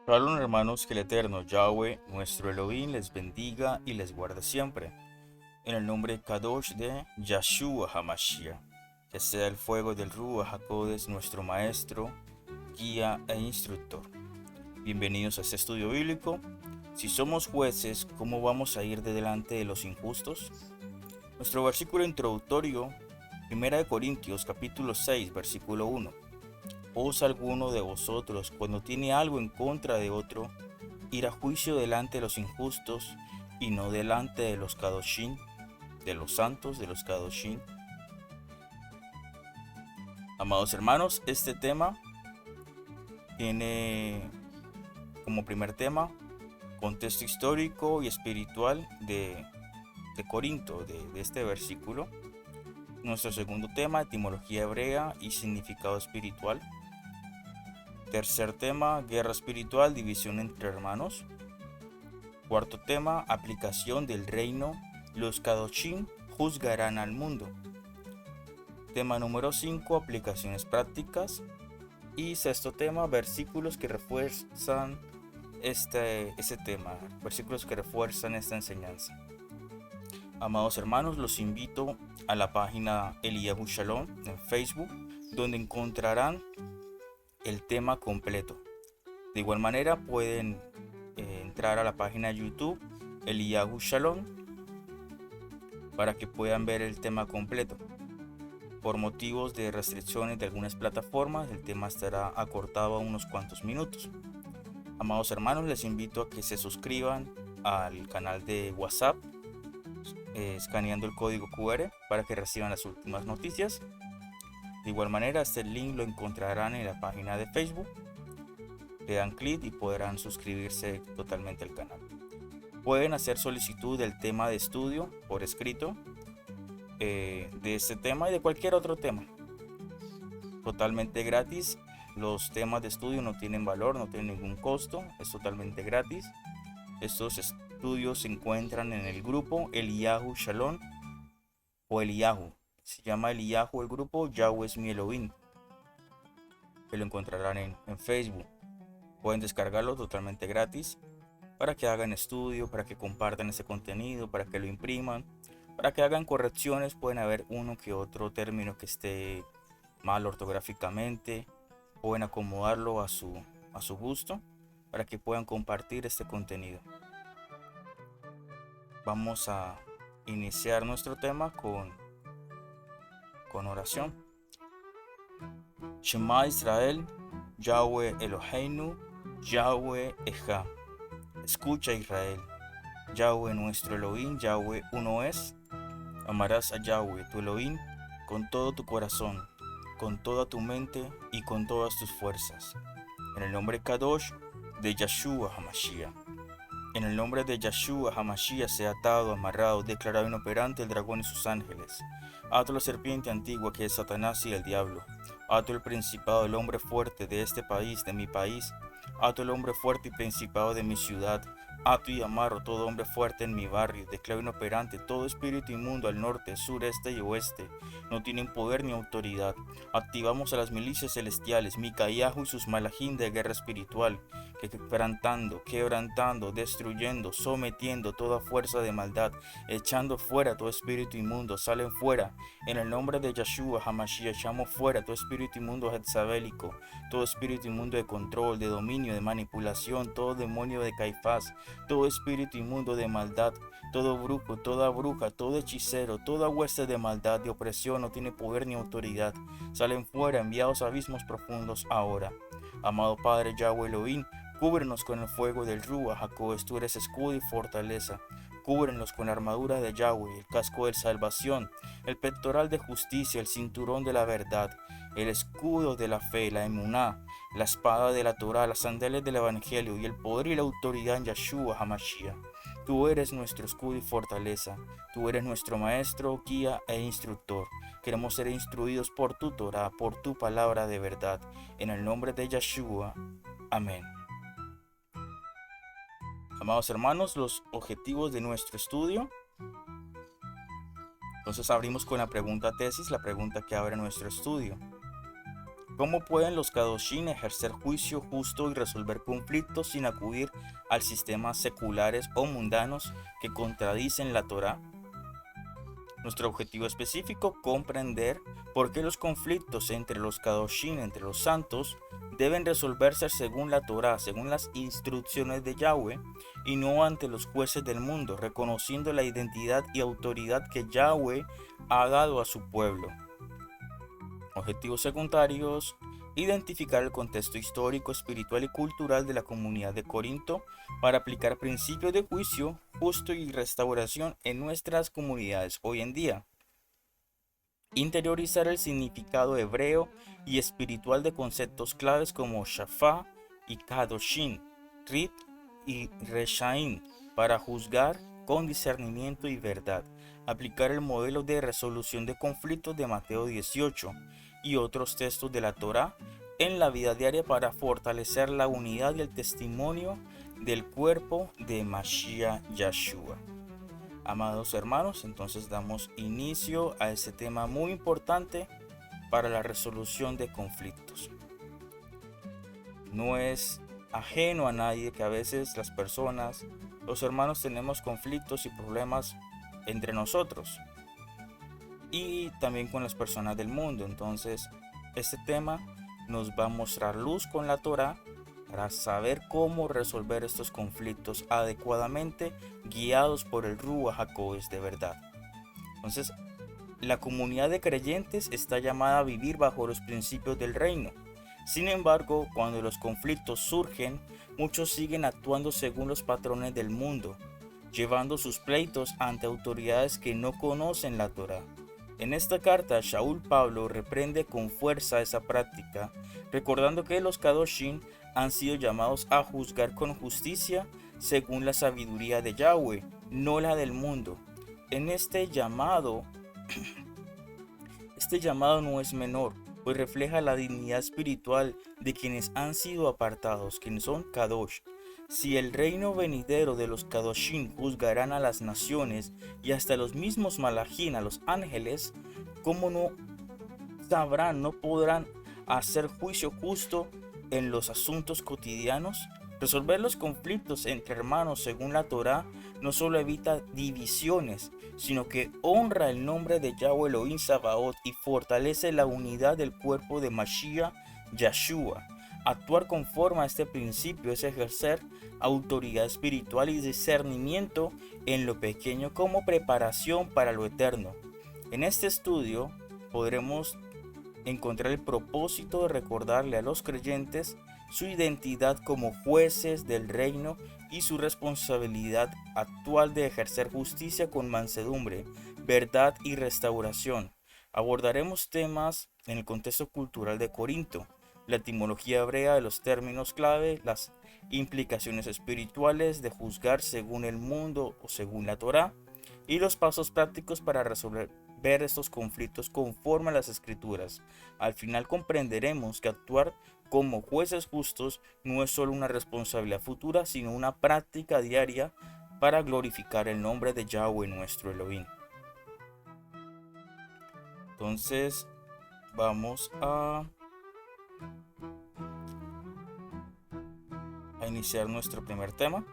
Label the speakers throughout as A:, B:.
A: Shalom hermanos, que el eterno Yahweh, nuestro Elohim, les bendiga y les guarde siempre. En el nombre Kadosh de Yahshua HaMashiach, que sea el fuego del Ruach HaKodesh nuestro maestro, guía e instructor. Bienvenidos a este estudio bíblico. Si somos jueces, ¿cómo vamos a ir de delante de los injustos? Nuestro versículo introductorio, 1 Corintios capítulo 6, versículo 1. ¿Osa alguno de vosotros, cuando tiene algo en contra de otro, ir a juicio delante de los injustos y no delante de los Kadoshim, de los santos, de los Kadoshim? Amados hermanos, este tema tiene como primer tema contexto histórico y espiritual de Corinto, de este versículo. Nuestro segundo tema, etimología hebrea y significado espiritual. Tercer tema, guerra espiritual, división entre hermanos. Cuarto tema, aplicación del reino. Los Kadoshim juzgarán al mundo. Tema número 5, aplicaciones prácticas. Y sexto tema, versículos que refuerzan este tema, versículos que refuerzan esta enseñanza. Amados hermanos, los invito a la página Eliyahu Shalom en Facebook, donde encontrarán el tema completo. De igual manera pueden entrar a la página de YouTube Eliyahu Shalom para que puedan ver el tema completo. Por motivos de restricciones de algunas plataformas, el tema estará acortado a unos cuantos minutos. Amados hermanos, les invito a que se suscriban al canal de WhatsApp escaneando el código QR para que reciban las últimas noticias. De igual manera, este link lo encontrarán en la página de Facebook. Le dan clic y podrán suscribirse totalmente al canal. Pueden hacer solicitud del tema de estudio por escrito, de este tema y de cualquier otro tema. Totalmente gratis. Los temas de estudio no tienen valor, no tienen ningún costo, es totalmente gratis. Estos estudios se encuentran en el grupo Eliyahu Shalom o Eliyahu. Se llama Eliyahu el grupo, Yahweh es mi Elohim, que lo encontrarán en Facebook. Pueden descargarlo totalmente gratis para que hagan estudio, para que compartan ese contenido, para que lo impriman, para que hagan correcciones. Pueden haber uno que otro término que esté mal ortográficamente, pueden acomodarlo a su gusto para que puedan compartir este contenido. Vamos a iniciar nuestro tema con oración. Shema Israel, Yahweh Eloheinu, Yahweh Echad. Escucha Israel, Yahweh nuestro Elohim, Yahweh uno es. Amarás a Yahweh tu Elohim con todo tu corazón, con toda tu mente y con todas tus fuerzas. En el nombre Kadosh de Yahshua HaMashiach. En el nombre de Yahshua HaMashiach sea atado, amarrado, declarado inoperante el dragón y sus ángeles. Ato la serpiente antigua que es Satanás y el diablo. Ato el principado del hombre fuerte de este país, de mi país. Ato el hombre fuerte y principado de mi ciudad. Ato y amarro todo hombre fuerte en mi barrio. Declaro inoperante todo espíritu inmundo al norte, sur, este y oeste. No tienen poder ni autoridad. Activamos a las milicias celestiales, Micayahu y sus malajim de guerra espiritual, que quebrantando, destruyendo, sometiendo toda fuerza de maldad, echando fuera todo espíritu inmundo, salen fuera. En el nombre de Yahshua HaMashiach echamos fuera todo espíritu inmundo jezabélico, todo espíritu inmundo de control, de dominio, de manipulación, todo demonio de Caifás, todo espíritu inmundo de maldad, todo brujo, toda bruja, todo hechicero, toda hueste de maldad, de opresión, no tiene poder ni autoridad. Salen fuera, enviados a abismos profundos ahora. Amado Padre Yahweh Elohim, cúbrenos con el fuego del Ruach HaKodesh, tú eres escudo y fortaleza. Cúbrenos con la armadura de Yahweh, el casco de salvación, el pectoral de justicia, el cinturón de la verdad, el escudo de la fe, la emuná, la espada de la Torah, las sandalias del evangelio y el poder y la autoridad en Yahshua HaMashiach. Tú eres nuestro escudo y fortaleza, tú eres nuestro maestro, guía e instructor. Queremos ser instruidos por tu Torah, por tu palabra de verdad. En el nombre de Yahshua. Amén. Amados hermanos, los objetivos de nuestro estudio. Entonces abrimos con la pregunta tesis, la pregunta que abre nuestro estudio. ¿Cómo pueden los Kadoshim ejercer juicio justo y resolver conflictos sin acudir al sistemas seculares o mundanos que contradicen la Torá? Nuestro objetivo específico, comprender por qué los conflictos entre los Kadoshim, entre los santos, deben resolverse según la Torá, según las instrucciones de Yahweh, y no ante los jueces del mundo, reconociendo la identidad y autoridad que Yahweh ha dado a su pueblo. Objetivos secundarios: identificar el contexto histórico, espiritual y cultural de la comunidad de Corinto para aplicar principios de juicio justo y restauración en nuestras comunidades hoy en día. Interiorizar el significado hebreo y espiritual de conceptos claves como Shafá y Kadoshim, Rit y Reshaim para juzgar con discernimiento y verdad. Aplicar el modelo de resolución de conflictos de Mateo 18 y otros textos de la Torá en la vida diaria para fortalecer la unidad y el testimonio del cuerpo de Mashiach Yahshua. Amados hermanos, entonces damos inicio a este tema muy importante para la resolución de conflictos. No es ajeno a nadie que a veces las personas, los hermanos, tenemos conflictos y problemas entre nosotros y también con las personas del mundo. Entonces, este tema nos va a mostrar luz con la Torá para saber cómo resolver estos conflictos adecuadamente, guiados por el Ruach HaKodesh de verdad. Entonces, la comunidad de creyentes está llamada a vivir bajo los principios del reino. Sin embargo, cuando los conflictos surgen, muchos siguen actuando según los patrones del mundo, llevando sus pleitos ante autoridades que no conocen la Torá. En esta carta, Shaul Pablo reprende con fuerza esa práctica, recordando que los Kadoshim han sido llamados a juzgar con justicia según la sabiduría de Yahweh, no la del mundo. En este llamado no es menor, pues refleja la dignidad espiritual de quienes han sido apartados, quienes son Kadosh. Si el reino venidero de los Kadoshim juzgarán a las naciones y hasta los mismos Malachim, a los ángeles, ¿cómo no sabrán, no podrán hacer juicio justo en los asuntos cotidianos? Resolver los conflictos entre hermanos según la Torá no solo evita divisiones, sino que honra el nombre de Yahweh Elohim Sabaoth y fortalece la unidad del cuerpo de Mashiach Yahshua. Actuar conforme a este principio es ejercer autoridad espiritual y discernimiento en lo pequeño como preparación para lo eterno. En este estudio podremos encontrar el propósito de recordarle a los creyentes su identidad como jueces del reino y su responsabilidad actual de ejercer justicia con mansedumbre, verdad y restauración. Abordaremos temas en el contexto cultural de Corinto, la etimología hebrea de los términos clave, las implicaciones espirituales de juzgar según el mundo o según la Torá, y los pasos prácticos para resolver estos conflictos conforme a las escrituras. Al final comprenderemos que actuar como jueces justos no es solo una responsabilidad futura, sino una práctica diaria para glorificar el nombre de Yahweh nuestro Elohim. Entonces vamos a iniciar nuestro primer tema.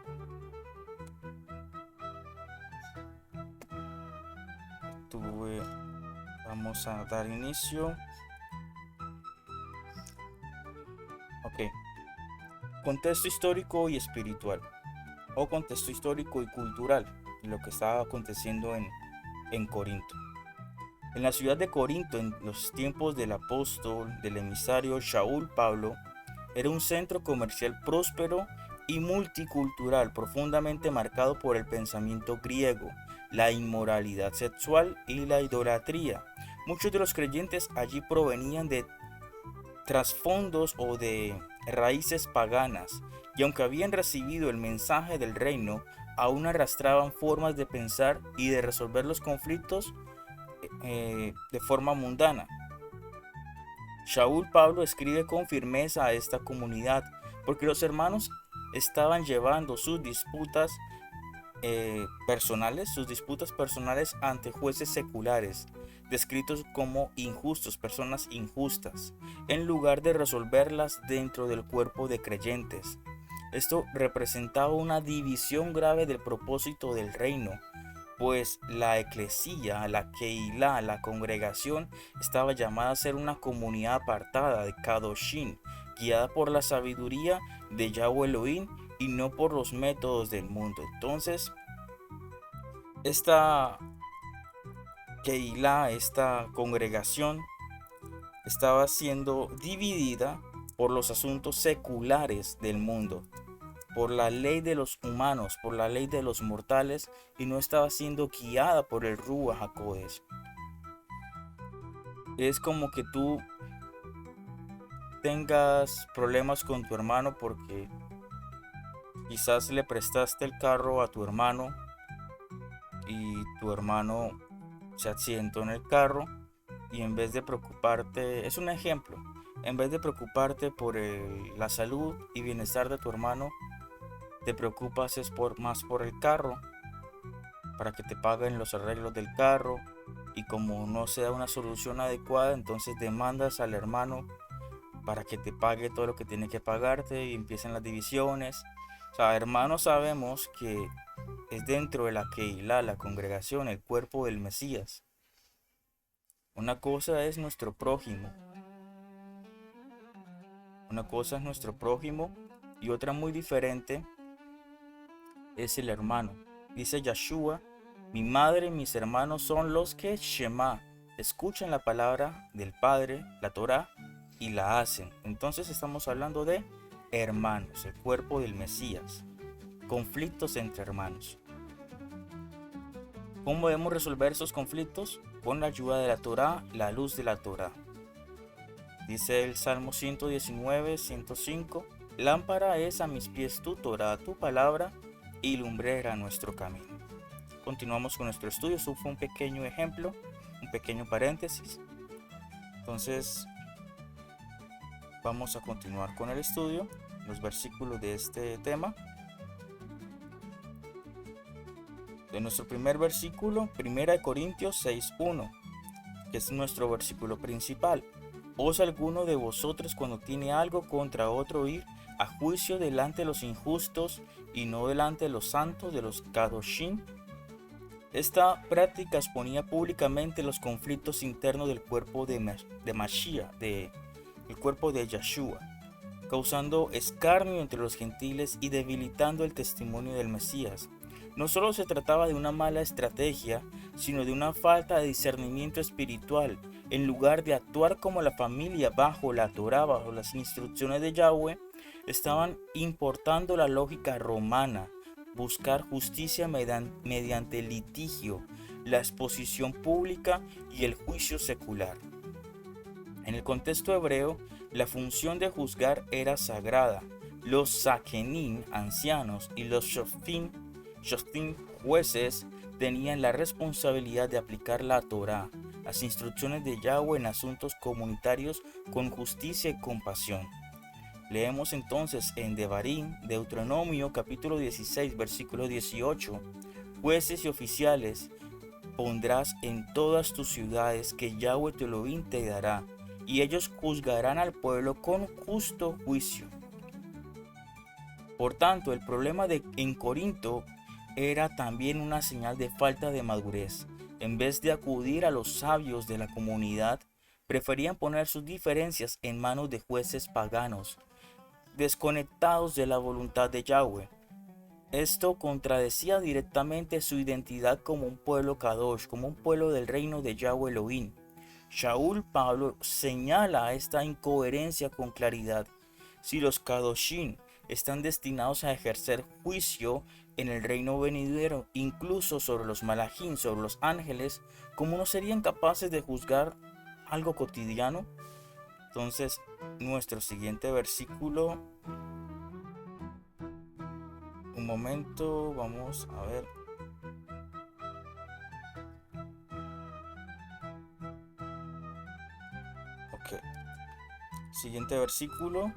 A: Vamos a dar inicio. Ok. Contexto histórico y espiritual, o contexto histórico y cultural, lo que estaba aconteciendo en Corinto. En la ciudad de Corinto, en los tiempos del apóstol, del emisario Shaul Pablo, era un centro comercial próspero y multicultural, profundamente marcado por el pensamiento griego, la inmoralidad sexual y la idolatría. Muchos de los creyentes allí provenían de trasfondos o de raíces paganas, y aunque habían recibido el mensaje del reino, aún arrastraban formas de pensar y de resolver los conflictos de forma mundana. Shaul Pablo escribe con firmeza a esta comunidad, porque los hermanos estaban llevando sus disputas personales ante jueces seculares, descritos como injustos, personas injustas, en lugar de resolverlas dentro del cuerpo de creyentes. Esto representaba una división grave del propósito del reino, pues la eclesía, la Keilah, la congregación, estaba llamada a ser una comunidad apartada de Kadoshim, guiada por la sabiduría de Yahweh Elohim y no por los métodos del mundo. Entonces, esta Keilah, esta congregación, estaba siendo dividida por los asuntos seculares del mundo, por la ley de los humanos, por la ley de los mortales, y no estaba siendo guiada por el Ruach HaKodesh. Es como que tú tengas problemas con tu hermano porque quizás le prestaste el carro a tu hermano y tu hermano se accidentó en el carro, y en vez de preocuparte, es un ejemplo, en vez de preocuparte por la salud y bienestar de tu hermano, te preocupas más por el carro, para que te paguen los arreglos del carro, y como no se da una solución adecuada, entonces demandas al hermano para que te pague todo lo que tiene que pagarte y empiezan las divisiones. O sea, hermanos, sabemos que es dentro de la Keilah, la congregación, el cuerpo del Mesías. Una cosa es nuestro prójimo. Una cosa es nuestro prójimo y otra muy diferente es el hermano. Dice Yeshua: mi madre y mis hermanos son los que Shema, escuchan la palabra del Padre, la Torá, y la hacen. Entonces estamos hablando de hermanos, el cuerpo del Mesías. Conflictos entre hermanos. ¿Cómo debemos resolver esos conflictos? Con la ayuda de la Torá, la luz de la Torá. Dice el Salmo 119, 105: lámpara es a mis pies tu Torá, tu palabra, y lumbrera nuestro camino. Continuamos con nuestro estudio. Eso fue un pequeño ejemplo, un pequeño paréntesis. Entonces, vamos a continuar con el estudio, los versículos de este tema. De nuestro primer versículo, 1 Corintios 6:1, que es nuestro versículo principal. ¿Osa alguno de vosotros, cuando tiene algo contra otro, ir a juicio delante de los injustos y no delante de los santos, de los Kadoshim? Esta práctica exponía públicamente los conflictos internos del cuerpo de Mashiach, el cuerpo de Yeshua, causando escarnio entre los gentiles y debilitando el testimonio del Mesías. No solo se trataba de una mala estrategia, sino de una falta de discernimiento espiritual. En lugar de actuar como la familia bajo la Torá, bajo las instrucciones de Yahweh, estaban importando la lógica romana, buscar justicia mediante el litigio, la exposición pública y el juicio secular. En el contexto hebreo, la función de juzgar era sagrada. Los sakenim, ancianos, y los shoftim, jueces, tenían la responsabilidad de aplicar la Torá, las instrucciones de Yahweh en asuntos comunitarios, con justicia y compasión. Leemos entonces en Devarim, Deuteronomio capítulo 16, versículo 18: jueces y oficiales pondrás en todas tus ciudades que Yahweh tu Elohim te dará, y ellos juzgarán al pueblo con justo juicio. Por tanto, el problema en Corinto era también una señal de falta de madurez. En vez de acudir a los sabios de la comunidad, preferían poner sus diferencias en manos de jueces paganos, desconectados de la voluntad de Yahweh. Esto contradecía directamente su identidad como un pueblo Kadosh, como un pueblo del reino de Yahweh Elohim. Shaul Pablo señala esta incoherencia con claridad. Si los Kadoshim están destinados a ejercer juicio en el reino venidero, incluso sobre los malachim, sobre los ángeles, ¿cómo no serían capaces de juzgar algo cotidiano? Entonces, nuestro siguiente versículo, un momento, vamos a ver. Ok, siguiente versículo.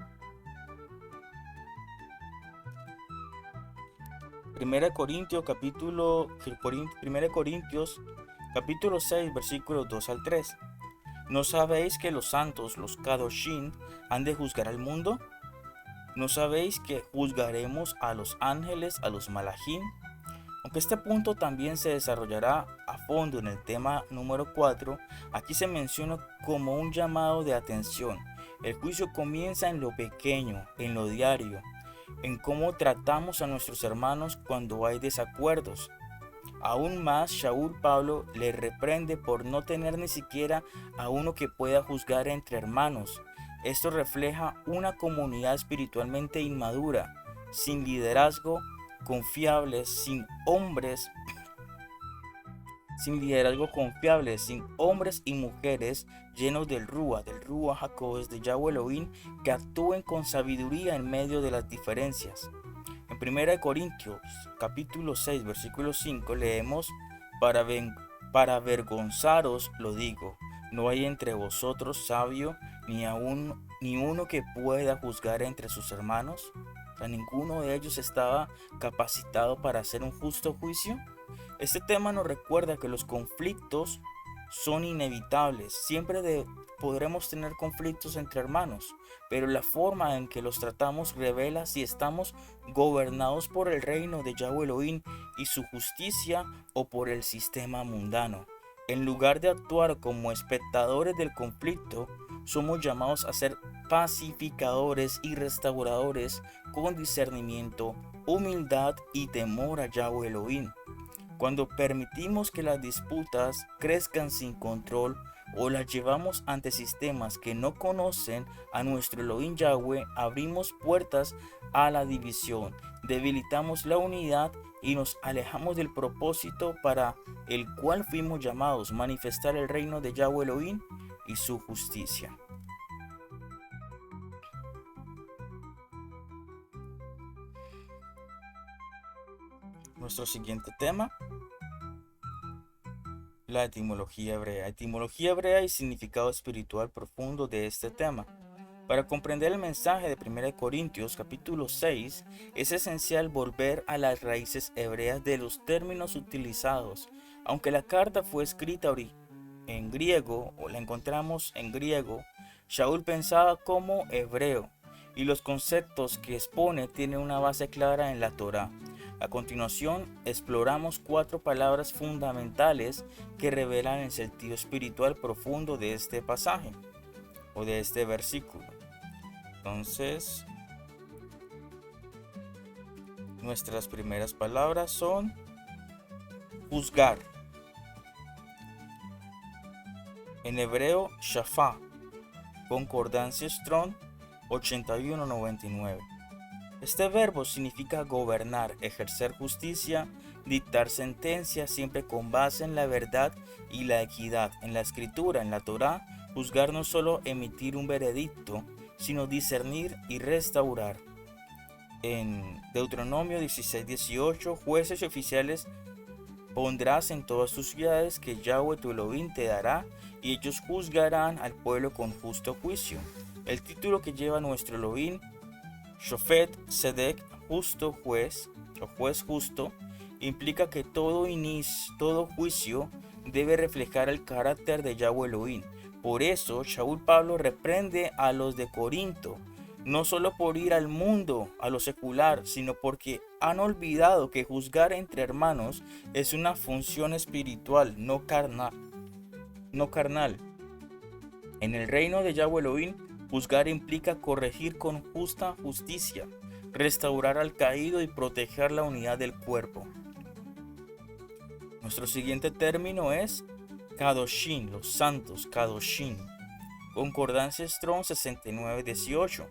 A: 1 Corintios Capítulo 6, versículos 2 al 3. ¿No sabéis que los santos, los Kadoshim, han de juzgar al mundo? ¿No sabéis que juzgaremos a los ángeles, a los malachim? Aunque este punto también se desarrollará a fondo en el tema número 4, aquí se menciona como un llamado de atención. El juicio comienza en lo pequeño, en lo diario, en cómo tratamos a nuestros hermanos cuando hay desacuerdos. Aún más, Shaul Pablo le reprende por no tener ni siquiera a uno que pueda juzgar entre hermanos. Esto refleja una comunidad espiritualmente inmadura, sin liderazgo confiable, sin hombres y mujeres llenos del Ruach HaKodesh de Yahweh Elohim, que actúen con sabiduría en medio de las diferencias. En 1 Corintios capítulo 6 versículo 5 leemos: para avergonzaros lo digo, no hay entre vosotros sabio ni uno que pueda juzgar entre sus hermanos. O sea, ninguno de ellos estaba capacitado para hacer un justo juicio. Este tema nos recuerda que los conflictos son inevitables. Podremos tener conflictos entre hermanos, pero la forma en que los tratamos revela si estamos gobernados por el reino de Yahweh Elohim y su justicia o por el sistema mundano. En lugar de actuar como espectadores del conflicto, somos llamados a ser pacificadores y restauradores con discernimiento, humildad y temor a Yahweh Elohim. Cuando permitimos que las disputas crezcan sin control o las llevamos ante sistemas que no conocen a nuestro Elohim Yahweh, abrimos puertas a la división, debilitamos la unidad y nos alejamos del propósito para el cual fuimos llamados: manifestar el reino de Yahweh Elohim y su justicia. Nuestro siguiente tema: la etimología hebrea. Etimología hebrea y significado espiritual profundo de este tema. Para comprender el mensaje de 1 Corintios capítulo 6, es esencial volver a las raíces hebreas de los términos utilizados. Aunque la carta fue escrita en griego, o la encontramos en griego, Shaul pensaba como hebreo, y los conceptos que expone tienen una base clara en la Torá. A continuación, exploramos 4 palabras fundamentales que revelan el sentido espiritual profundo de este pasaje o de este versículo. Entonces, nuestras primeras palabras son juzgar. En hebreo, shafá, concordancia Strong 8199. Este verbo significa gobernar, ejercer justicia, dictar sentencia siempre con base en la verdad y la equidad. En la escritura, en la Torá, juzgar no solo emitir un veredicto, sino discernir y restaurar. En Deuteronomio 16:18, jueces y oficiales pondrás en todas tus ciudades que Yahweh tu Elohim te dará, y ellos juzgarán al pueblo con justo juicio. El título que lleva nuestro Elohim, Shofet Sedek, justo juez o juez justo, implica que todo juicio debe reflejar el carácter de Yahweh Elohim. Por eso, Shaul Pablo reprende a los de Corinto, no solo por ir al mundo, a lo secular, sino porque han olvidado que juzgar entre hermanos es una función espiritual, no carnal. En el reino de Yahweh Elohim, juzgar implica corregir con justa justicia, restaurar al caído y proteger la unidad del cuerpo. Nuestro siguiente término es Kadoshim, los santos, Kadoshim. Concordancia Strong 6918.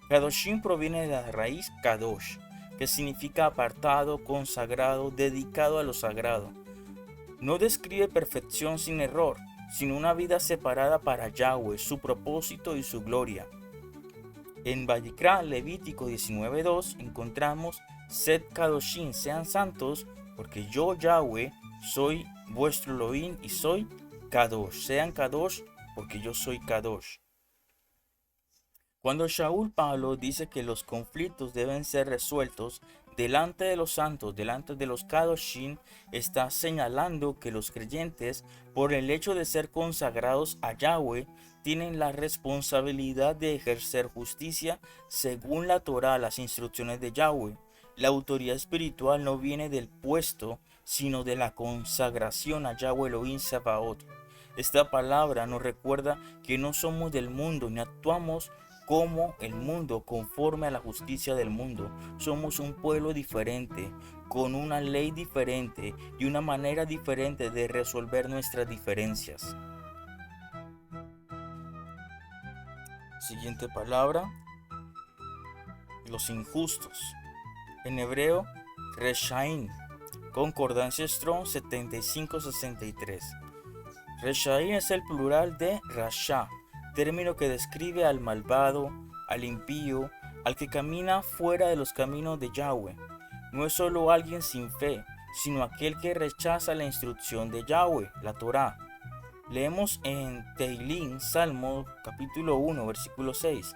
A: Kadoshim proviene de la raíz Kadosh, que significa apartado, consagrado, dedicado a lo sagrado. No describe perfección sin error, sino una vida separada para Yahweh, su propósito y su gloria. En Vayikra, Levítico 19:2, encontramos: Sed Kadoshim, sean santos, porque yo, Yahweh, soy vuestro Elohim y soy Kadosh. Sean Kadosh, porque yo soy Kadosh. Cuando Shaul Pablo dice que los conflictos deben ser resueltos delante de los santos, delante de los Kadoshim, está señalando que los creyentes, por el hecho de ser consagrados a Yahweh, tienen la responsabilidad de ejercer justicia según la Torá, las instrucciones de Yahweh. La autoridad espiritual no viene del puesto, sino de la consagración a Yahweh Elohim Sabaoth. Esta palabra nos recuerda que no somos del mundo ni actuamos como el mundo, conforme a la justicia del mundo. Somos un pueblo diferente, con una ley diferente y una manera diferente de resolver nuestras diferencias. Siguiente palabra: los injustos. En hebreo, Reshaim, concordancia Strong 7563. Reshaim es el plural de Rasha, término que describe al malvado, al impío, al que camina fuera de los caminos de Yahweh. No es solo alguien sin fe, sino aquel que rechaza la instrucción de Yahweh, la Torá. Leemos en Teilín, Salmo capítulo 1, versículo 6.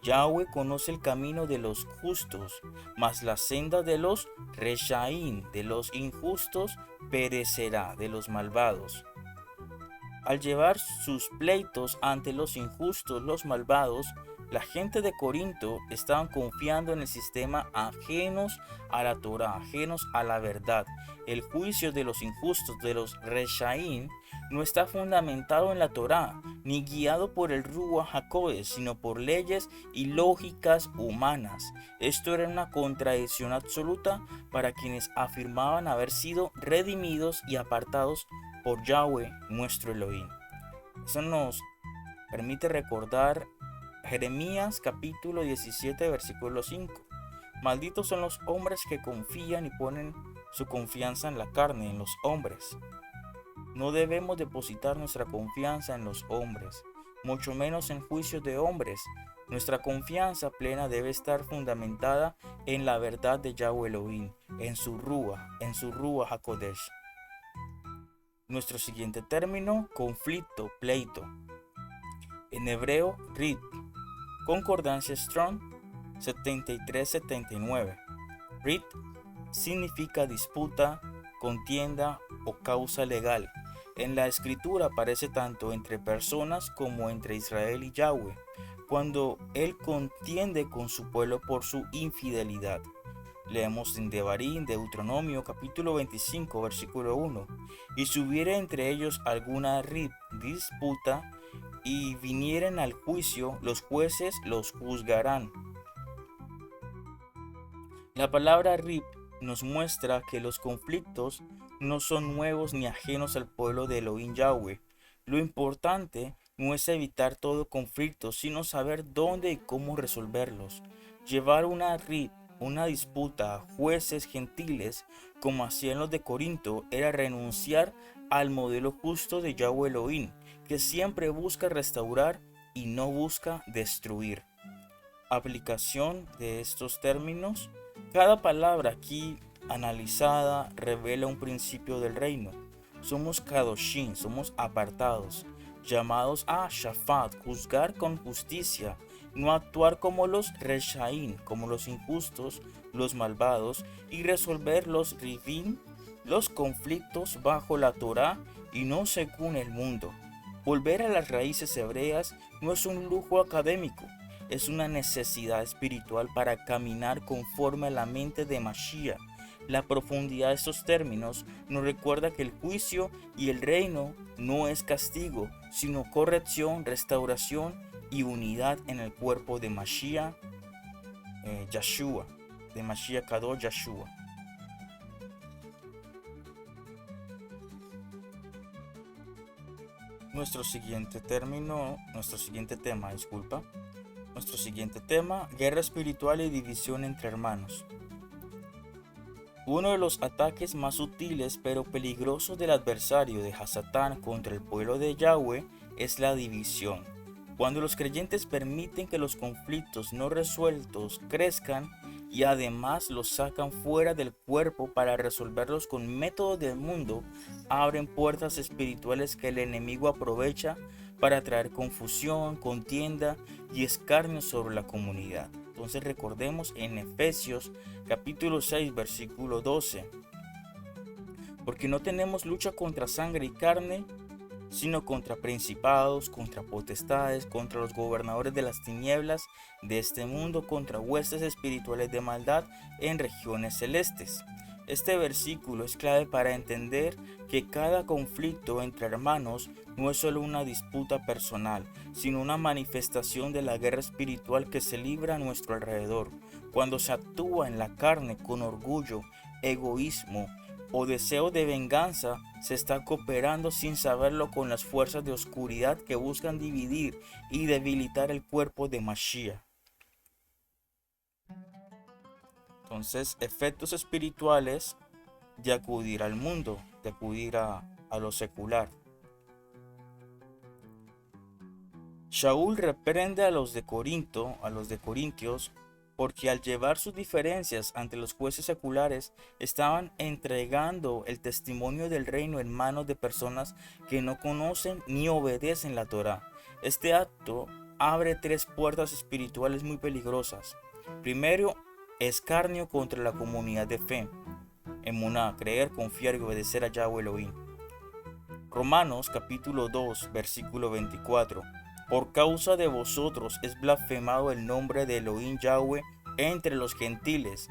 A: Yahweh conoce el camino de los justos, mas la senda de los Reshaim, de los injustos, perecerá, de los malvados. Al llevar sus pleitos ante los injustos, los malvados, la gente de Corinto estaban confiando en el sistema, ajenos a la Torá, ajenos a la verdad. El juicio de los injustos, de los Reshaim, no está fundamentado en la Torá, ni guiado por el Ruach HaKodesh, sino por leyes y lógicas humanas. Esto era una contradicción absoluta para quienes afirmaban haber sido redimidos y apartados por Yahweh, nuestro Elohim. Eso nos permite recordar Jeremías capítulo 17, versículo 5. Malditos son los hombres que confían y ponen su confianza en la carne, en los hombres. No debemos depositar nuestra confianza en los hombres, mucho menos en juicios de hombres. Nuestra confianza plena debe estar fundamentada en la verdad de Yahweh Elohim, en su Ruach HaKodesh. Nuestro siguiente término: conflicto, pleito. En hebreo, Rit, concordancia Strong 7379. Rit significa disputa, contienda o causa legal. En la escritura aparece tanto entre personas como entre Israel y Yahweh, cuando él contiende con su pueblo por su infidelidad. Leemos en Devarim, Deuteronomio capítulo 25, versículo 1. Y si hubiere entre ellos alguna disputa, y vinieren al juicio, los jueces los juzgarán. La palabra rib nos muestra que los conflictos no son nuevos ni ajenos al pueblo de Elohim Yahweh. Lo importante no es evitar todo conflicto, sino saber dónde y cómo resolverlos. Llevar una disputa a jueces gentiles, como hacían los de Corinto, era renunciar al modelo justo de Yahweh Elohim, que siempre busca restaurar y no busca destruir. Aplicación de estos términos. Cada palabra aquí analizada revela un principio del reino. Somos Kadoshim, somos apartados, llamados a Shafat, juzgar con justicia, no actuar como los Reshaim, como los injustos, los malvados, y resolver los Rivim, los conflictos bajo la Torá y no según el mundo. Volver a las raíces hebreas no es un lujo académico, es una necesidad espiritual para caminar conforme a la mente de Mashiach. La profundidad de estos términos nos recuerda que el juicio y el reino no es castigo, sino corrección, restauración y unidad en el cuerpo de Mashiach Yeshua, de Mashiach Kadosh Yeshua. Nuestro siguiente tema, guerra espiritual y división entre hermanos. Uno de los ataques más sutiles pero peligrosos del adversario de Hasatán contra el pueblo de Yahweh es la división. Cuando los creyentes permiten que los conflictos no resueltos crezcan y además los sacan fuera del cuerpo para resolverlos con métodos del mundo, abren puertas espirituales que el enemigo aprovecha para traer confusión, contienda y escarnio sobre la comunidad. Entonces recordemos en Efesios capítulo 6 versículo 12. Porque no tenemos lucha contra sangre y carne, sino contra principados, contra potestades, contra los gobernadores de las tinieblas de este mundo, contra huestes espirituales de maldad en regiones celestes. Este versículo es clave para entender que cada conflicto entre hermanos no es solo una disputa personal, sino una manifestación de la guerra espiritual que se libra a nuestro alrededor. Cuando se actúa en la carne con orgullo, egoísmo o deseo de venganza, se está cooperando sin saberlo con las fuerzas de oscuridad que buscan dividir y debilitar el cuerpo de Mashiach. Entonces, efectos espirituales de acudir al mundo, de acudir a lo secular. Shaul reprende a los de Corintios, porque al llevar sus diferencias ante los jueces seculares, estaban entregando el testimonio del reino en manos de personas que no conocen ni obedecen la Torá. Este acto abre tres puertas espirituales muy peligrosas. Primero, escarnio contra la comunidad de fe. Emuná, creer, confiar y obedecer a Yahweh Elohim. Romanos capítulo 2, versículo 24. Por causa de vosotros es blasfemado el nombre de Elohim Yahweh entre los gentiles.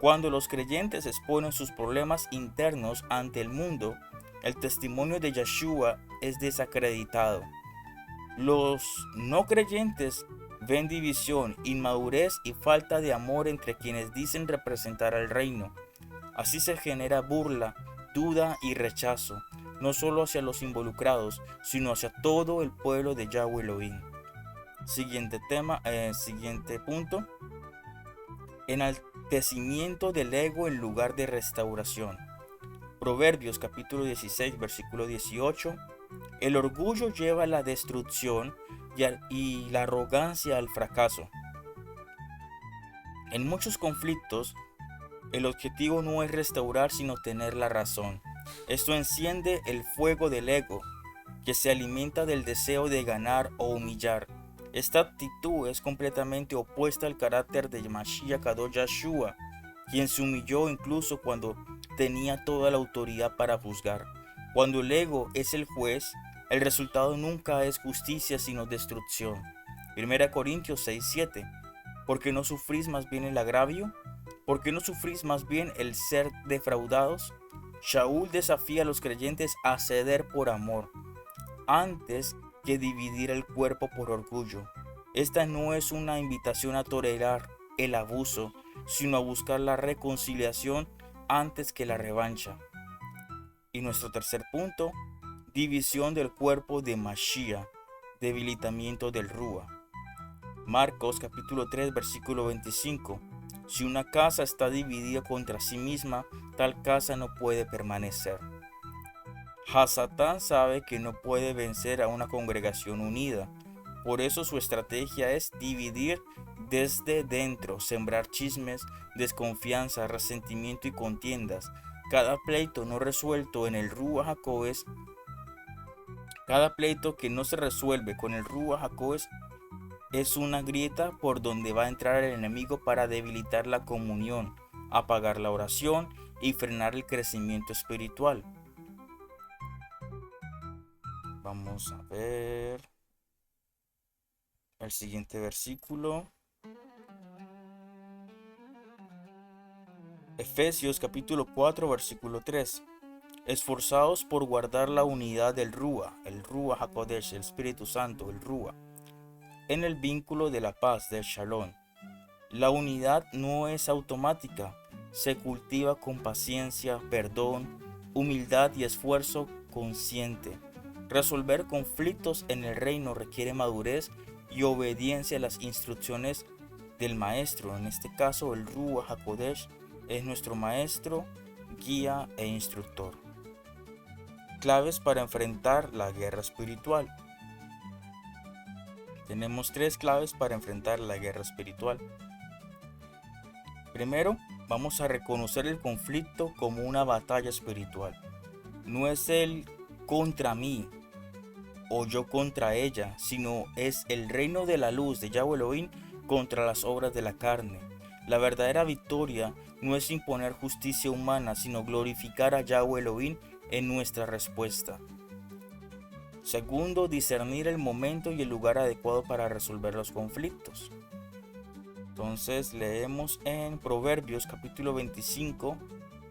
A: Cuando los creyentes exponen sus problemas internos ante el mundo, el testimonio de Yeshua es desacreditado. Los no creyentes ven división, inmadurez y falta de amor entre quienes dicen representar al reino. Así se genera burla, duda y rechazo, no solo hacia los involucrados, sino hacia todo el pueblo de Yahweh Elohim. Siguiente punto. Enaltecimiento del ego en lugar de restauración. Proverbios capítulo 16, versículo 18. El orgullo lleva a la destrucción y la arrogancia al fracaso. En muchos conflictos, el objetivo no es restaurar sino tener la razón. Esto enciende el fuego del ego, que se alimenta del deseo de ganar o humillar. Esta actitud es completamente opuesta al carácter de Mashiach Kadosh Yeshua, quien se humilló incluso cuando tenía toda la autoridad para juzgar. Cuando el ego es el juez, el resultado nunca es justicia sino destrucción. 1 Corintios 6:7. ¿Por qué no sufrís más bien el agravio? ¿Por qué no sufrís más bien el ser defraudados? Shaul desafía a los creyentes a ceder por amor, antes que dividir el cuerpo por orgullo. Esta no es una invitación a tolerar el abuso, sino a buscar la reconciliación antes que la revancha. Y nuestro tercer punto, división del cuerpo de Mashiach, debilitamiento del Rúa. Marcos capítulo 3 versículo 25. Si una casa está dividida contra sí misma, tal casa no puede permanecer. Hasatán sabe que no puede vencer a una congregación unida. Por eso su estrategia es dividir desde dentro, sembrar chismes, desconfianza, resentimiento y contiendas. Cada pleito no resuelto en el Ruach HaKodesh, cada pleito que no se resuelve con el Ruach HaKodesh es una grieta por donde va a entrar el enemigo para debilitar la comunión, apagar la oración y frenar el crecimiento espiritual. Vamos a ver el siguiente versículo. Efesios capítulo 4 versículo 3. Esforzados por guardar la unidad del Ruach, el Ruach HaKodesh, el Espíritu Santo, el Ruach, en el vínculo de la paz, del Shalom. La unidad no es automática, se cultiva con paciencia, perdón, humildad y esfuerzo consciente. Resolver conflictos en el reino requiere madurez y obediencia a las instrucciones del maestro. En este caso, el Ruach HaKodesh es nuestro maestro, guía e instructor. Claves para enfrentar la guerra espiritual. Tenemos tres claves para enfrentar la guerra espiritual. Primero, vamos a reconocer el conflicto como una batalla espiritual. No es el contra mí o yo contra ella, sino es el reino de la luz de Yahweh Elohim contra las obras de la carne. La verdadera victoria no es imponer justicia humana, sino glorificar a Yahweh Elohim en nuestra respuesta. Segundo, discernir el momento y el lugar adecuado para resolver los conflictos. Entonces leemos en Proverbios capítulo 25,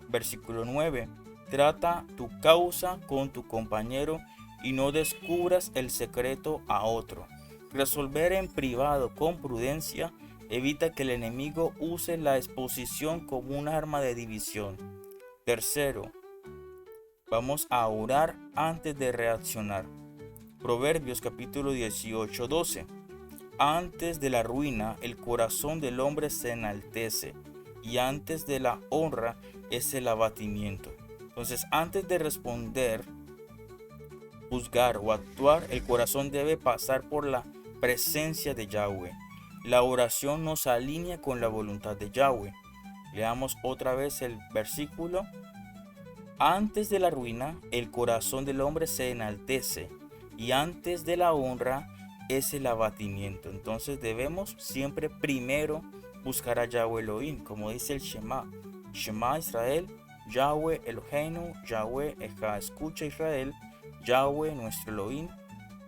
A: versículo 9. Trata tu causa con tu compañero y no descubras el secreto a otro. Resolver en privado con prudencia evita que el enemigo use la exposición como un arma de división. Tercero, vamos a orar antes de reaccionar. Proverbios capítulo 18, 12. Antes de la ruina el corazón del hombre se enaltece, y antes de la honra es el abatimiento. Entonces, antes de responder, juzgar o actuar, el corazón debe pasar por la presencia de Yahweh. La oración nos alinea con la voluntad de Yahweh. Leamos otra vez el versículo. Antes de la ruina el corazón del hombre se enaltece, y antes de la honra es el abatimiento. Entonces debemos siempre primero buscar a Yahweh Elohim, como dice el Shema. Shema Israel, Yahweh Eloheinu, Yahweh Echad. Escucha Israel, Yahweh nuestro Elohim,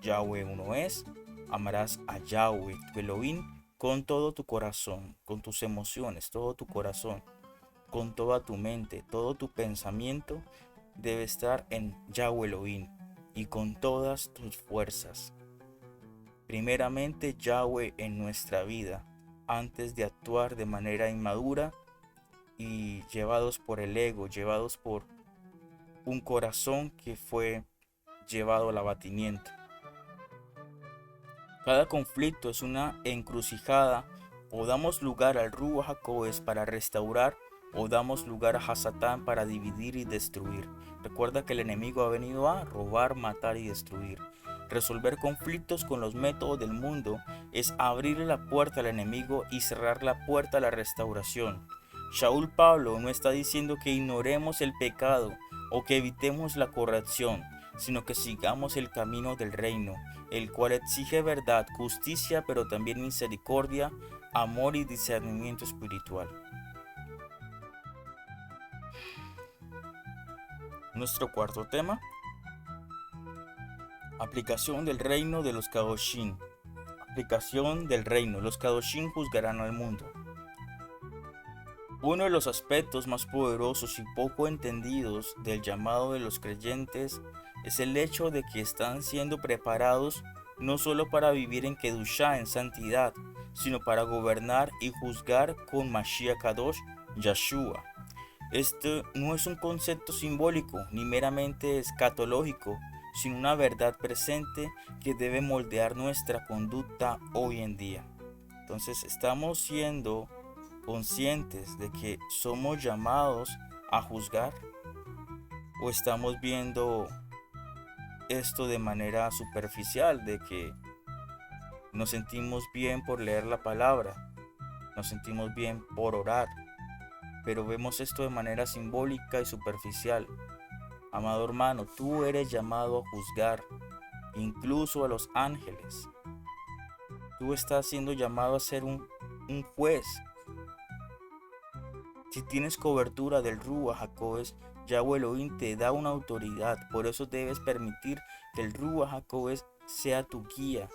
A: Yahweh uno es. Amarás a Yahweh tu Elohim con todo tu corazón, con tus emociones, todo tu corazón, con toda tu mente, todo tu pensamiento debe estar en Yahweh Elohim y con todas tus fuerzas. Primeramente Yahweh en nuestra vida, antes de actuar de manera inmadura y llevados por el ego, llevados por un corazón que fue llevado al abatimiento. Cada conflicto es una encrucijada. O damos lugar al Ruach HaKodesh para restaurar, o damos lugar a Hasatán para dividir y destruir. Recuerda que el enemigo ha venido a robar, matar y destruir. Resolver conflictos con los métodos del mundo es abrirle la puerta al enemigo y cerrar la puerta a la restauración. Shaul Pablo no está diciendo que ignoremos el pecado o que evitemos la corrección, sino que sigamos el camino del reino, el cual exige verdad, justicia, pero también misericordia, amor y discernimiento espiritual. Nuestro cuarto tema: aplicación del reino de los Kadoshim. Aplicación del reino. Los Kadoshim juzgarán al mundo. Uno de los aspectos más poderosos y poco entendidos del llamado de los creyentes es el hecho de que están siendo preparados no solo para vivir en Kedushá, en santidad, sino para gobernar y juzgar con Mashiach Kadosh, Yahshua. Este no es un concepto simbólico ni meramente escatológico, sino una verdad presente que debe moldear nuestra conducta hoy en día. Entonces, estamos siendo conscientes de que somos llamados a juzgar, o estamos viendo esto de manera superficial, de que nos sentimos bien por leer la palabra, nos sentimos bien por orar, pero vemos esto de manera simbólica y superficial. Amado hermano, tú eres llamado a juzgar, incluso a los ángeles. Tú estás siendo llamado a ser un juez. Si tienes cobertura del Ruach HaKodesh, Yahweh Elohim te da una autoridad. Por eso debes permitir que el Ruach HaKodesh sea tu guía,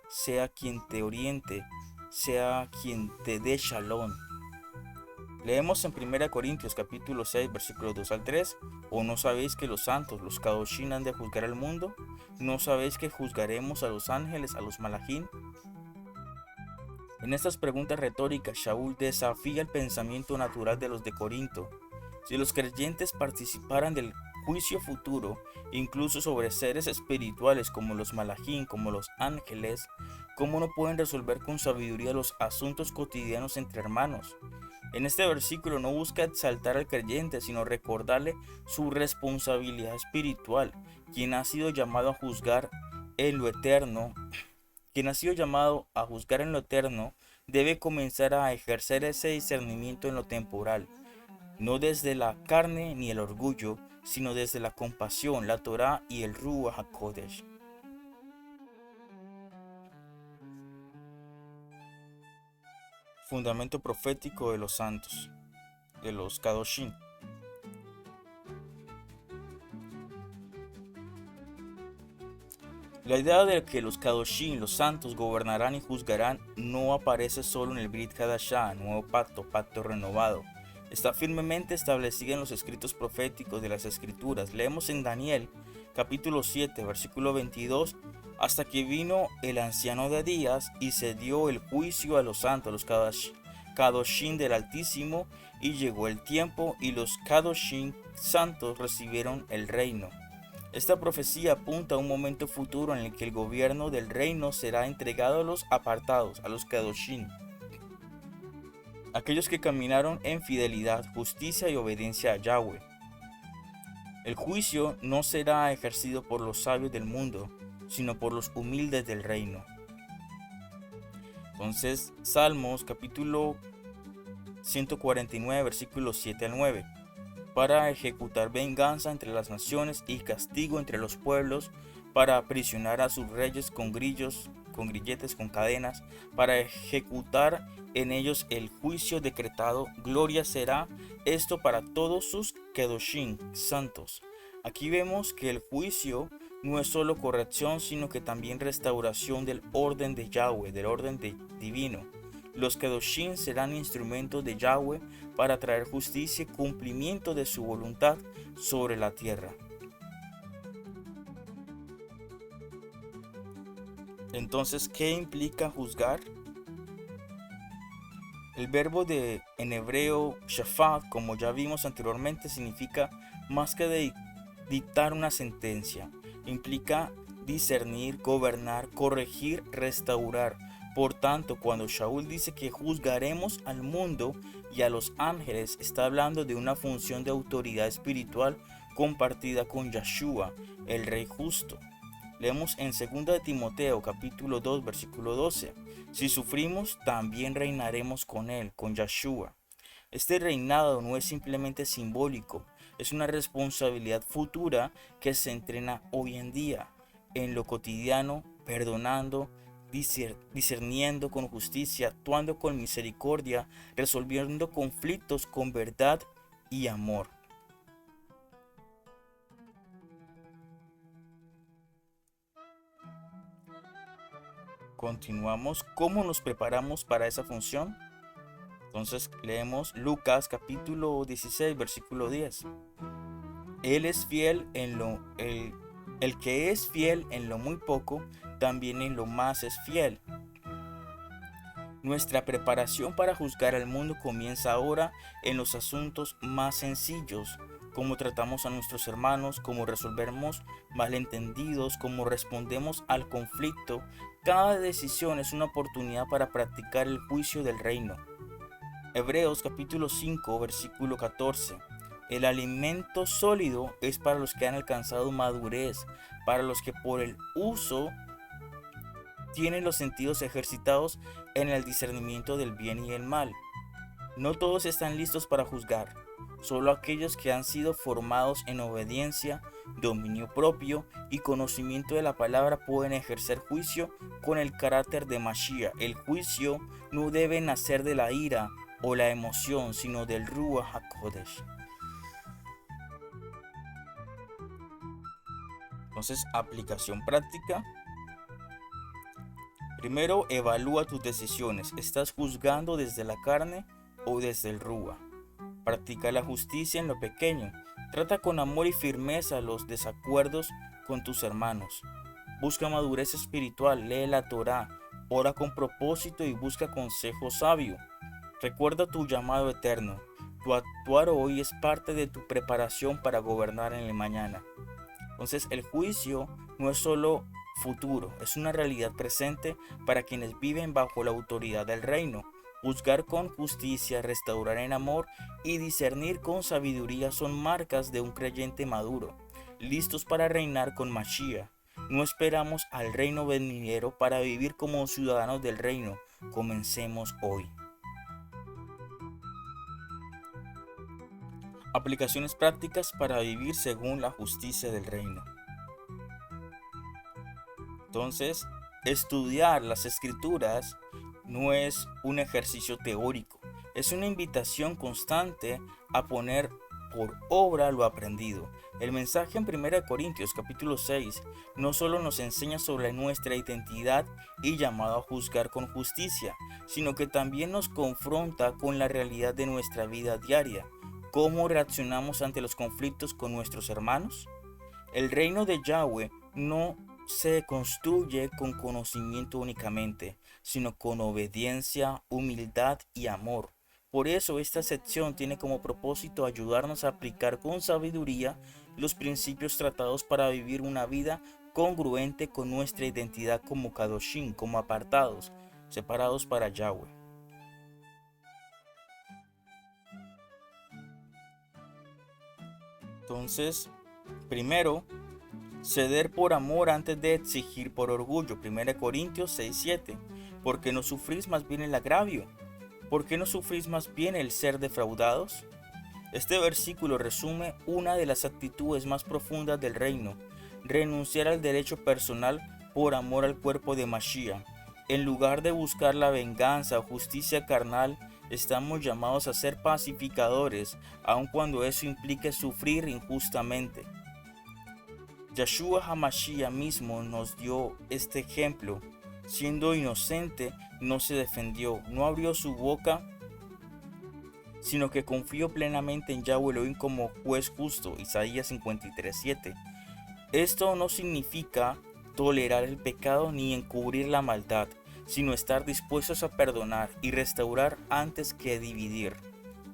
A: sea quien te oriente, sea quien te dé shalom. Leemos en 1 Corintios capítulo 6 versículos 2 al 3. ¿O no sabéis que los santos, los Kadoshim, han de juzgar al mundo? ¿No sabéis que juzgaremos a los ángeles, a los malachim? En estas preguntas retóricas, Shaul desafía el pensamiento natural de los de Corinto. Si los creyentes participaran del juicio futuro, incluso sobre seres espirituales como los malachim, como los ángeles, ¿cómo no pueden resolver con sabiduría los asuntos cotidianos entre hermanos? En este versículo no busca exaltar al creyente, sino recordarle su responsabilidad espiritual, quien ha sido llamado a juzgar en lo eterno. Quien ha sido llamado a juzgar en lo eterno debe comenzar a ejercer ese discernimiento en lo temporal, no desde la carne ni el orgullo, sino desde la compasión, la Torá y el Ruach HaKodesh. Fundamento profético de los santos, de los Kadoshim. La idea de que los Kadoshim, los santos, gobernarán y juzgarán no aparece solo en el Brit Hadashah, nuevo pacto renovado. Está firmemente establecida en los escritos proféticos de las Escrituras. Leemos en Daniel, capítulo 7, versículo 22, hasta que vino el anciano de días y se dio el juicio a los santos, los Kadoshim del Altísimo, y llegó el tiempo y los Kadoshim santos recibieron el reino. Esta profecía apunta a un momento futuro en el que el gobierno del reino será entregado a los apartados, a los Kadoshim, aquellos que caminaron en fidelidad, justicia y obediencia a Yahweh. El juicio no será ejercido por los sabios del mundo, sino por los humildes del reino. Entonces, Salmos capítulo 149, versículos 7 al 9. Para ejecutar venganza entre las naciones y castigo entre los pueblos, para aprisionar a sus reyes con grillos, con grilletes, con cadenas, para ejecutar en ellos el juicio decretado. Gloria será esto para todos sus Kedoshim, santos. Aquí vemos que el juicio no es solo corrección, sino que también restauración del orden de Yahweh, del orden divino. Los Kedoshim serán instrumentos de Yahweh para traer justicia y cumplimiento de su voluntad sobre la tierra. Entonces, ¿qué implica juzgar? El verbo en hebreo shafat, como ya vimos anteriormente, significa más que dictar una sentencia. Implica discernir, gobernar, corregir, restaurar. Por tanto, cuando Shaul dice que juzgaremos al mundo y a los ángeles, está hablando de una función de autoridad espiritual compartida con Yeshua, el Rey justo. Leemos en 2 de Timoteo capítulo 2 versículo 12. Si sufrimos, también reinaremos con él, con Yeshua. Este reinado no es simplemente simbólico, es una responsabilidad futura que se entrena hoy en día, en lo cotidiano, perdonando, discerniendo con justicia, actuando con misericordia, resolviendo conflictos con verdad y amor. Continuamos. ¿Cómo nos preparamos para esa función? Entonces leemos Lucas capítulo 16 versículo 10. Él es fiel el que es fiel en lo muy poco, también en lo más es fiel. Nuestra preparación para juzgar al mundo comienza ahora en los asuntos más sencillos, cómo tratamos a nuestros hermanos, cómo resolvemos malentendidos, cómo respondemos al conflicto. Cada decisión es una oportunidad para practicar el juicio del reino. Hebreos capítulo 5 versículo 14. El alimento sólido es para los que han alcanzado madurez, para los que por el uso tienen los sentidos ejercitados en el discernimiento del bien y el mal. No todos están listos para juzgar, solo aquellos que han sido formados en obediencia, dominio propio y conocimiento de la palabra pueden ejercer juicio con el carácter de Mashiach. El juicio no debe nacer de la ira o la emoción, sino del Ruach HaKodesh. Entonces, aplicación práctica. Primero, evalúa tus decisiones. ¿Estás juzgando desde la carne o desde el Ruach? Practica la justicia en lo pequeño. Trata con amor y firmeza los desacuerdos con tus hermanos. Busca madurez espiritual, lee la Torá, ora con propósito y busca consejo sabio. Recuerda tu llamado eterno. Tu actuar hoy es parte de tu preparación para gobernar en el mañana. Entonces, el juicio no es solo futuro, es una realidad presente para quienes viven bajo la autoridad del reino. Juzgar con justicia, restaurar en amor y discernir con sabiduría son marcas de un creyente maduro, listos para reinar con Mashiach. No esperamos al reino venidero para vivir como ciudadanos del reino. Comencemos hoy. Aplicaciones prácticas para vivir según la justicia del reino. Entonces, estudiar las escrituras no es un ejercicio teórico, es una invitación constante a poner por obra lo aprendido. El mensaje en 1 Corintios capítulo 6 no solo nos enseña sobre nuestra identidad y llamado a juzgar con justicia, sino que también nos confronta con la realidad de nuestra vida diaria. ¿Cómo reaccionamos ante los conflictos con nuestros hermanos? El reino de Yahweh no se construye con conocimiento únicamente, sino con obediencia, humildad y amor. Por eso esta sección tiene como propósito ayudarnos a aplicar con sabiduría los principios tratados para vivir una vida congruente con nuestra identidad como Kadoshim, como apartados, separados para Yahweh. Entonces, primero, ceder por amor antes de exigir por orgullo. 1 Corintios 6:7. ¿Por qué no sufrís más bien el agravio? ¿Por qué no sufrís más bien el ser defraudados? Este versículo resume una de las actitudes más profundas del reino: renunciar al derecho personal por amor al cuerpo de Mashiach. En lugar de buscar la venganza o justicia carnal, estamos llamados a ser pacificadores, aun cuando eso implique sufrir injustamente. Yeshua HaMashiach mismo nos dio este ejemplo. Siendo inocente, no se defendió, no abrió su boca, sino que confió plenamente en Yahweh Elohim como juez justo. Isaías 53:7. Esto no significa tolerar el pecado ni encubrir la maldad, sino estar dispuestos a perdonar y restaurar antes que dividir.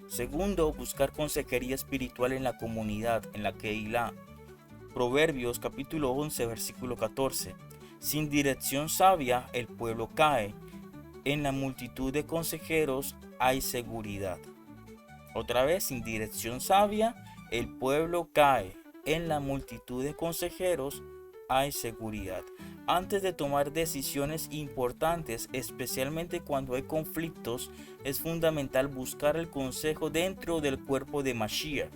A: Segundo, buscar consejería espiritual en la comunidad, en la Keilah. Proverbios capítulo 11 versículo 14. Sin dirección sabia el pueblo cae. En la multitud de consejeros hay seguridad. Otra vez, sin dirección sabia el pueblo cae. En la multitud de consejeros hay seguridad. Antes de tomar decisiones importantes, especialmente cuando hay conflictos, es fundamental buscar el consejo dentro del cuerpo de Mashiach.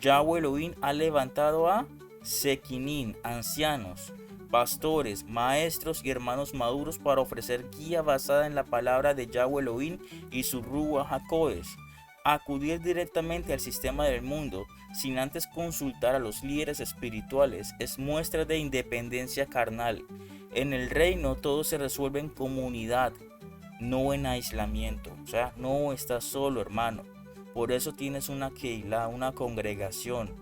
A: Yahweh Elohim ha levantado a Sequinim, ancianos, pastores, maestros y hermanos maduros para ofrecer guía basada en la palabra de Yahweh Elohim y su Ruach HaKodesh. Acudir directamente al sistema del mundo sin antes consultar a los líderes espirituales es muestra de independencia carnal. En el reino todo se resuelve en comunidad, no en aislamiento. O sea, no estás solo, hermano. Por eso tienes una Keilah, una congregación.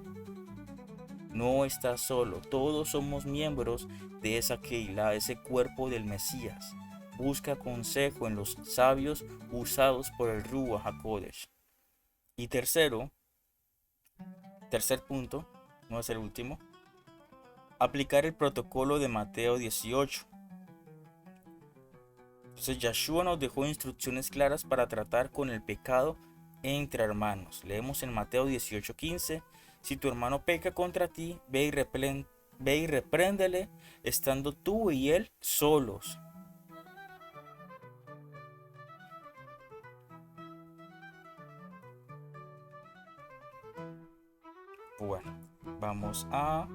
A: No estás solo, todos somos miembros de esa Keilah, ese cuerpo del Mesías. Busca consejo en los sabios usados por el Ruach HaKodesh. Y tercer punto, no es el último, aplicar el protocolo de Mateo 18. Entonces Yeshua nos dejó instrucciones claras para tratar con el pecado entre hermanos. Leemos en Mateo 18:15. Si tu hermano peca contra ti, ve y repréndele, estando tú y él solos. Bueno, vamos a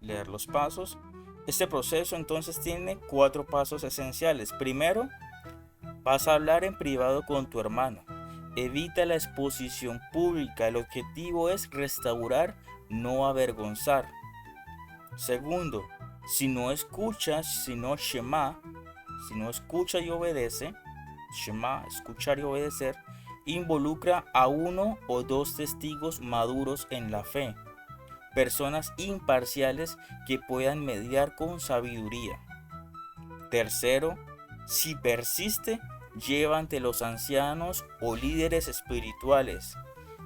A: leer los pasos. Este proceso entonces tiene 4 pasos esenciales. Primero, vas a hablar en privado con tu hermano. Evita la exposición pública. El objetivo es restaurar, no avergonzar. Segundo, si no escuchas, si no escucha y obedece, Shema, escuchar y obedecer, involucra a 1 o 2 testigos maduros en la fe, personas imparciales que puedan mediar con sabiduría. Tercero, si persiste, lleva ante los ancianos o líderes espirituales.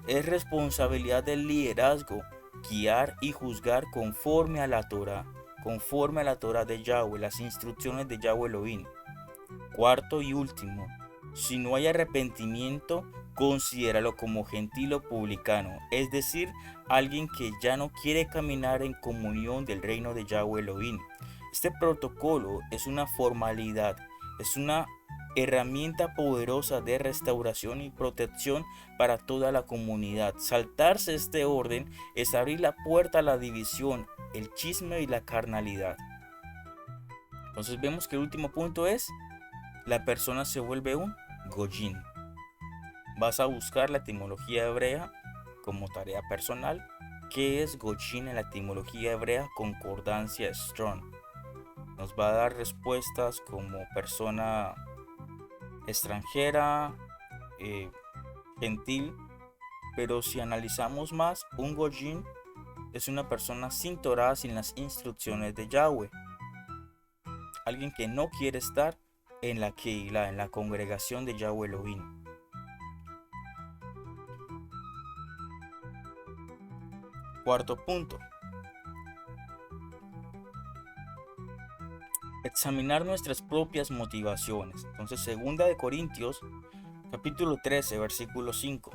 A: Es responsabilidad del liderazgo guiar y juzgar conforme a la Torah de Yahweh, las instrucciones de Yahweh Elohim. Cuarto y último, si no hay arrepentimiento, considéralo como gentil o publicano, es decir, alguien que ya no quiere caminar en comunión del reino de Yahweh Elohim. Este protocolo es una formalidad, es una herramienta poderosa de restauración y protección para toda la comunidad. Saltarse este orden es abrir la puerta a la división, el chisme y la carnalidad. Entonces vemos que el último punto es la persona se vuelve un Goyin. Vas a buscar la etimología hebrea como tarea personal. ¿Qué es Goyin en la etimología hebrea? Concordancia Strong. Nos va a dar respuestas como persona extranjera, gentil, pero si analizamos más, un Goyin es una persona sin Torah, sin las instrucciones de Yahweh. Alguien que no quiere estar en la Keilah, en la congregación de Yahweh Elohim. Cuarto punto. Examinar nuestras propias motivaciones. Entonces, segunda de Corintios, capítulo 13, versículo 5.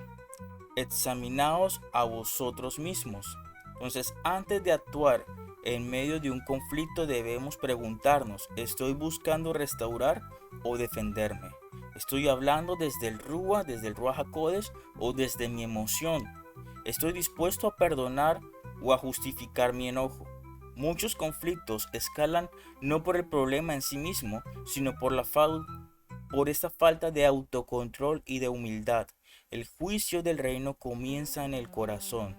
A: Examinaos a vosotros mismos. Entonces, antes de actuar en medio de un conflicto, debemos preguntarnos, ¿estoy buscando restaurar o defenderme? ¿Estoy hablando desde el Ruach HaKodesh o desde mi emoción? ¿Estoy dispuesto a perdonar o a justificar mi enojo? Muchos conflictos escalan no por el problema en sí mismo, sino por esta falta de autocontrol y de humildad. El juicio del reino comienza en el corazón.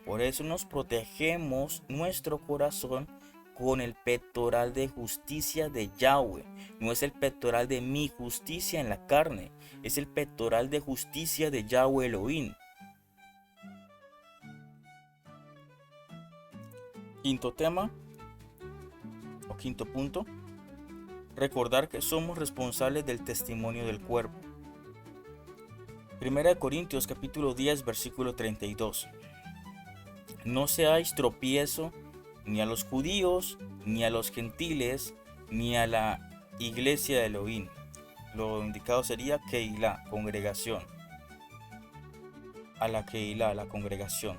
A: Por eso nos protegemos nuestro corazón con el pectoral de justicia de Yahweh. No es el pectoral de mi justicia en la carne, es el pectoral de justicia de Yahweh Elohim. Quinto tema, o quinto punto, recordar que somos responsables del testimonio del cuerpo. Primera de Corintios capítulo 10 versículo 32. No seáis tropiezo ni a los judíos, ni a los gentiles, ni a la iglesia de Elohim. Lo indicado sería Keilah, congregación. A la Keilah, la congregación.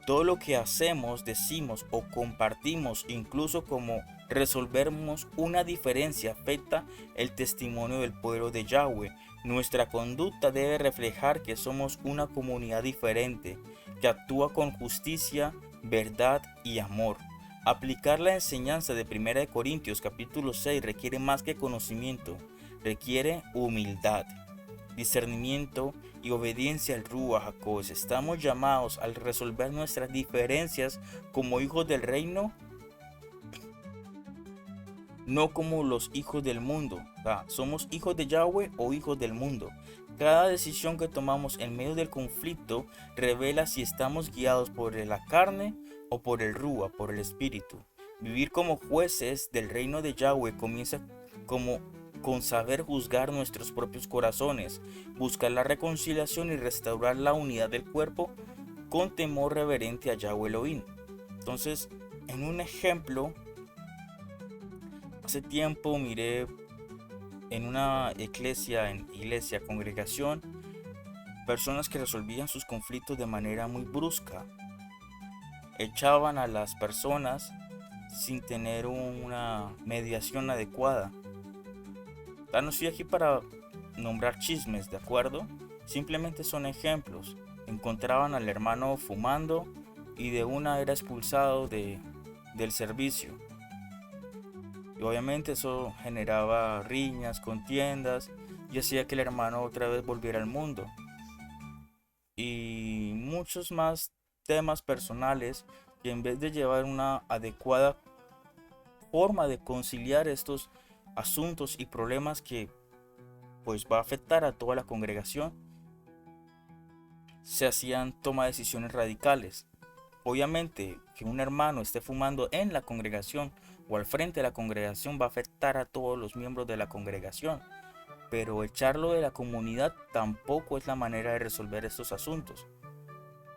A: Todo lo que hacemos, decimos o compartimos, incluso como resolvemos una diferencia, afecta el testimonio del pueblo de Yahweh. Nuestra conducta debe reflejar que somos una comunidad diferente, que actúa con justicia, verdad y amor. Aplicar la enseñanza de 1 de Corintios capítulo 6 requiere más que conocimiento, requiere humildad, discernimiento y obediencia al Ruach HaKodesh. Estamos llamados a resolver nuestras diferencias como hijos del reino, no como los hijos del mundo. Somos hijos de Yahweh o hijos del mundo. Cada decisión que tomamos en medio del conflicto revela si estamos guiados por la carne o por el Ruach, por el Espíritu. Vivir como jueces del reino de Yahweh comienza con saber juzgar nuestros propios corazones, buscar la reconciliación y restaurar la unidad del cuerpo con temor reverente a Yahweh Elohim. Entonces, en un ejemplo, hace tiempo miré en una iglesia, congregación, personas que resolvían sus conflictos de manera muy brusca. Echaban a las personas sin tener una mediación adecuada. No estoy aquí para nombrar chismes, ¿de acuerdo? Simplemente son ejemplos. Encontraban al hermano fumando y de una era expulsado del servicio. Y obviamente eso generaba riñas, contiendas y hacía que el hermano otra vez volviera al mundo. Y muchos más temas personales que en vez de llevar una adecuada forma de conciliar estos asuntos y problemas que pues va a afectar a toda la congregación, se hacían toma de decisiones radicales. Obviamente que un hermano esté fumando en la congregación o al frente de la congregación va a afectar a todos los miembros de la congregación, pero echarlo de la comunidad tampoco es la manera de resolver estos asuntos.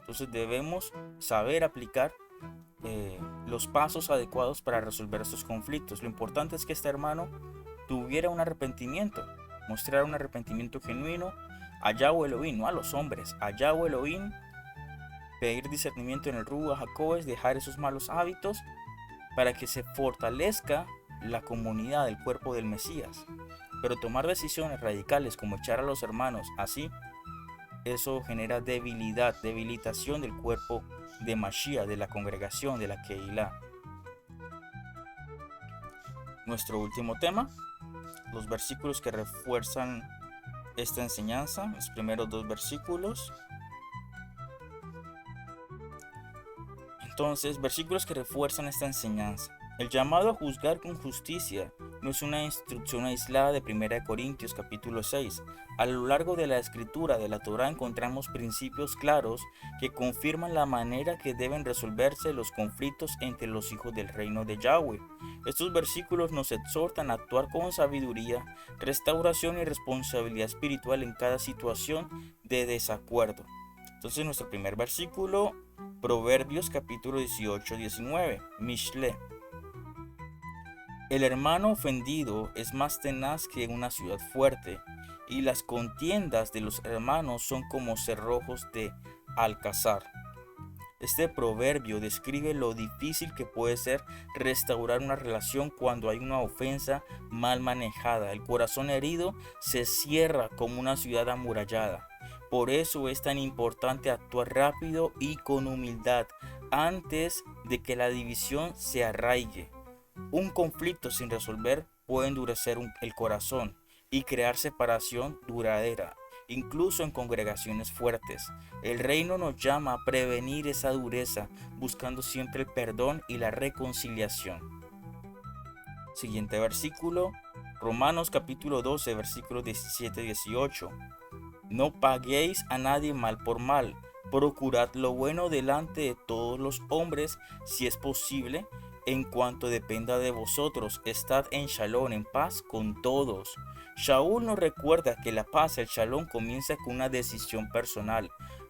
A: Entonces debemos saber aplicar los pasos adecuados para resolver estos conflictos. Lo importante es que este hermano tuviera un arrepentimiento, mostrar un arrepentimiento genuino a Yahweh Elohim, no a los hombres, a Yahweh Elohim, pedir discernimiento en el Ruach HaKodesh, dejar esos malos hábitos para que se fortalezca la comunidad, el cuerpo del Mesías. Pero tomar decisiones radicales como echar a los hermanos así, eso genera debilitación del cuerpo de Mashiach, de la congregación, de la Keilah. Nuestro último tema, los versículos que refuerzan esta enseñanza, los primeros dos versículos. Entonces, versículos que refuerzan esta enseñanza. El llamado a juzgar con justicia no es una instrucción aislada de 1 Corintios capítulo 6. A lo largo de la escritura de la Torá encontramos principios claros que confirman la manera que deben resolverse los conflictos entre los hijos del reino de Yahweh. Estos versículos nos exhortan a actuar con sabiduría, restauración y responsabilidad espiritual en cada situación de desacuerdo. Entonces, nuestro primer versículo, Proverbios capítulo 18-19, Mishle. El hermano ofendido es más tenaz que una ciudad fuerte, y las contiendas de los hermanos son como cerrojos de alcázar. Este proverbio describe lo difícil que puede ser restaurar una relación cuando hay una ofensa mal manejada. El corazón herido se cierra como una ciudad amurallada. Por eso es tan importante actuar rápido y con humildad antes de que la división se arraigue. Un conflicto sin resolver puede endurecer el corazón y crear separación duradera, incluso en congregaciones fuertes. El reino nos llama a prevenir esa dureza, buscando siempre el perdón y la reconciliación. Siguiente versículo, Romanos capítulo 12, versículos 17-18. No paguéis a nadie mal por mal, procurad lo bueno delante de todos los hombres, si es posible. En cuanto dependa de vosotros, estad en shalom, en paz con todos. Shaul nos recuerda que la paz, el shalom, comienza con una decisión personal.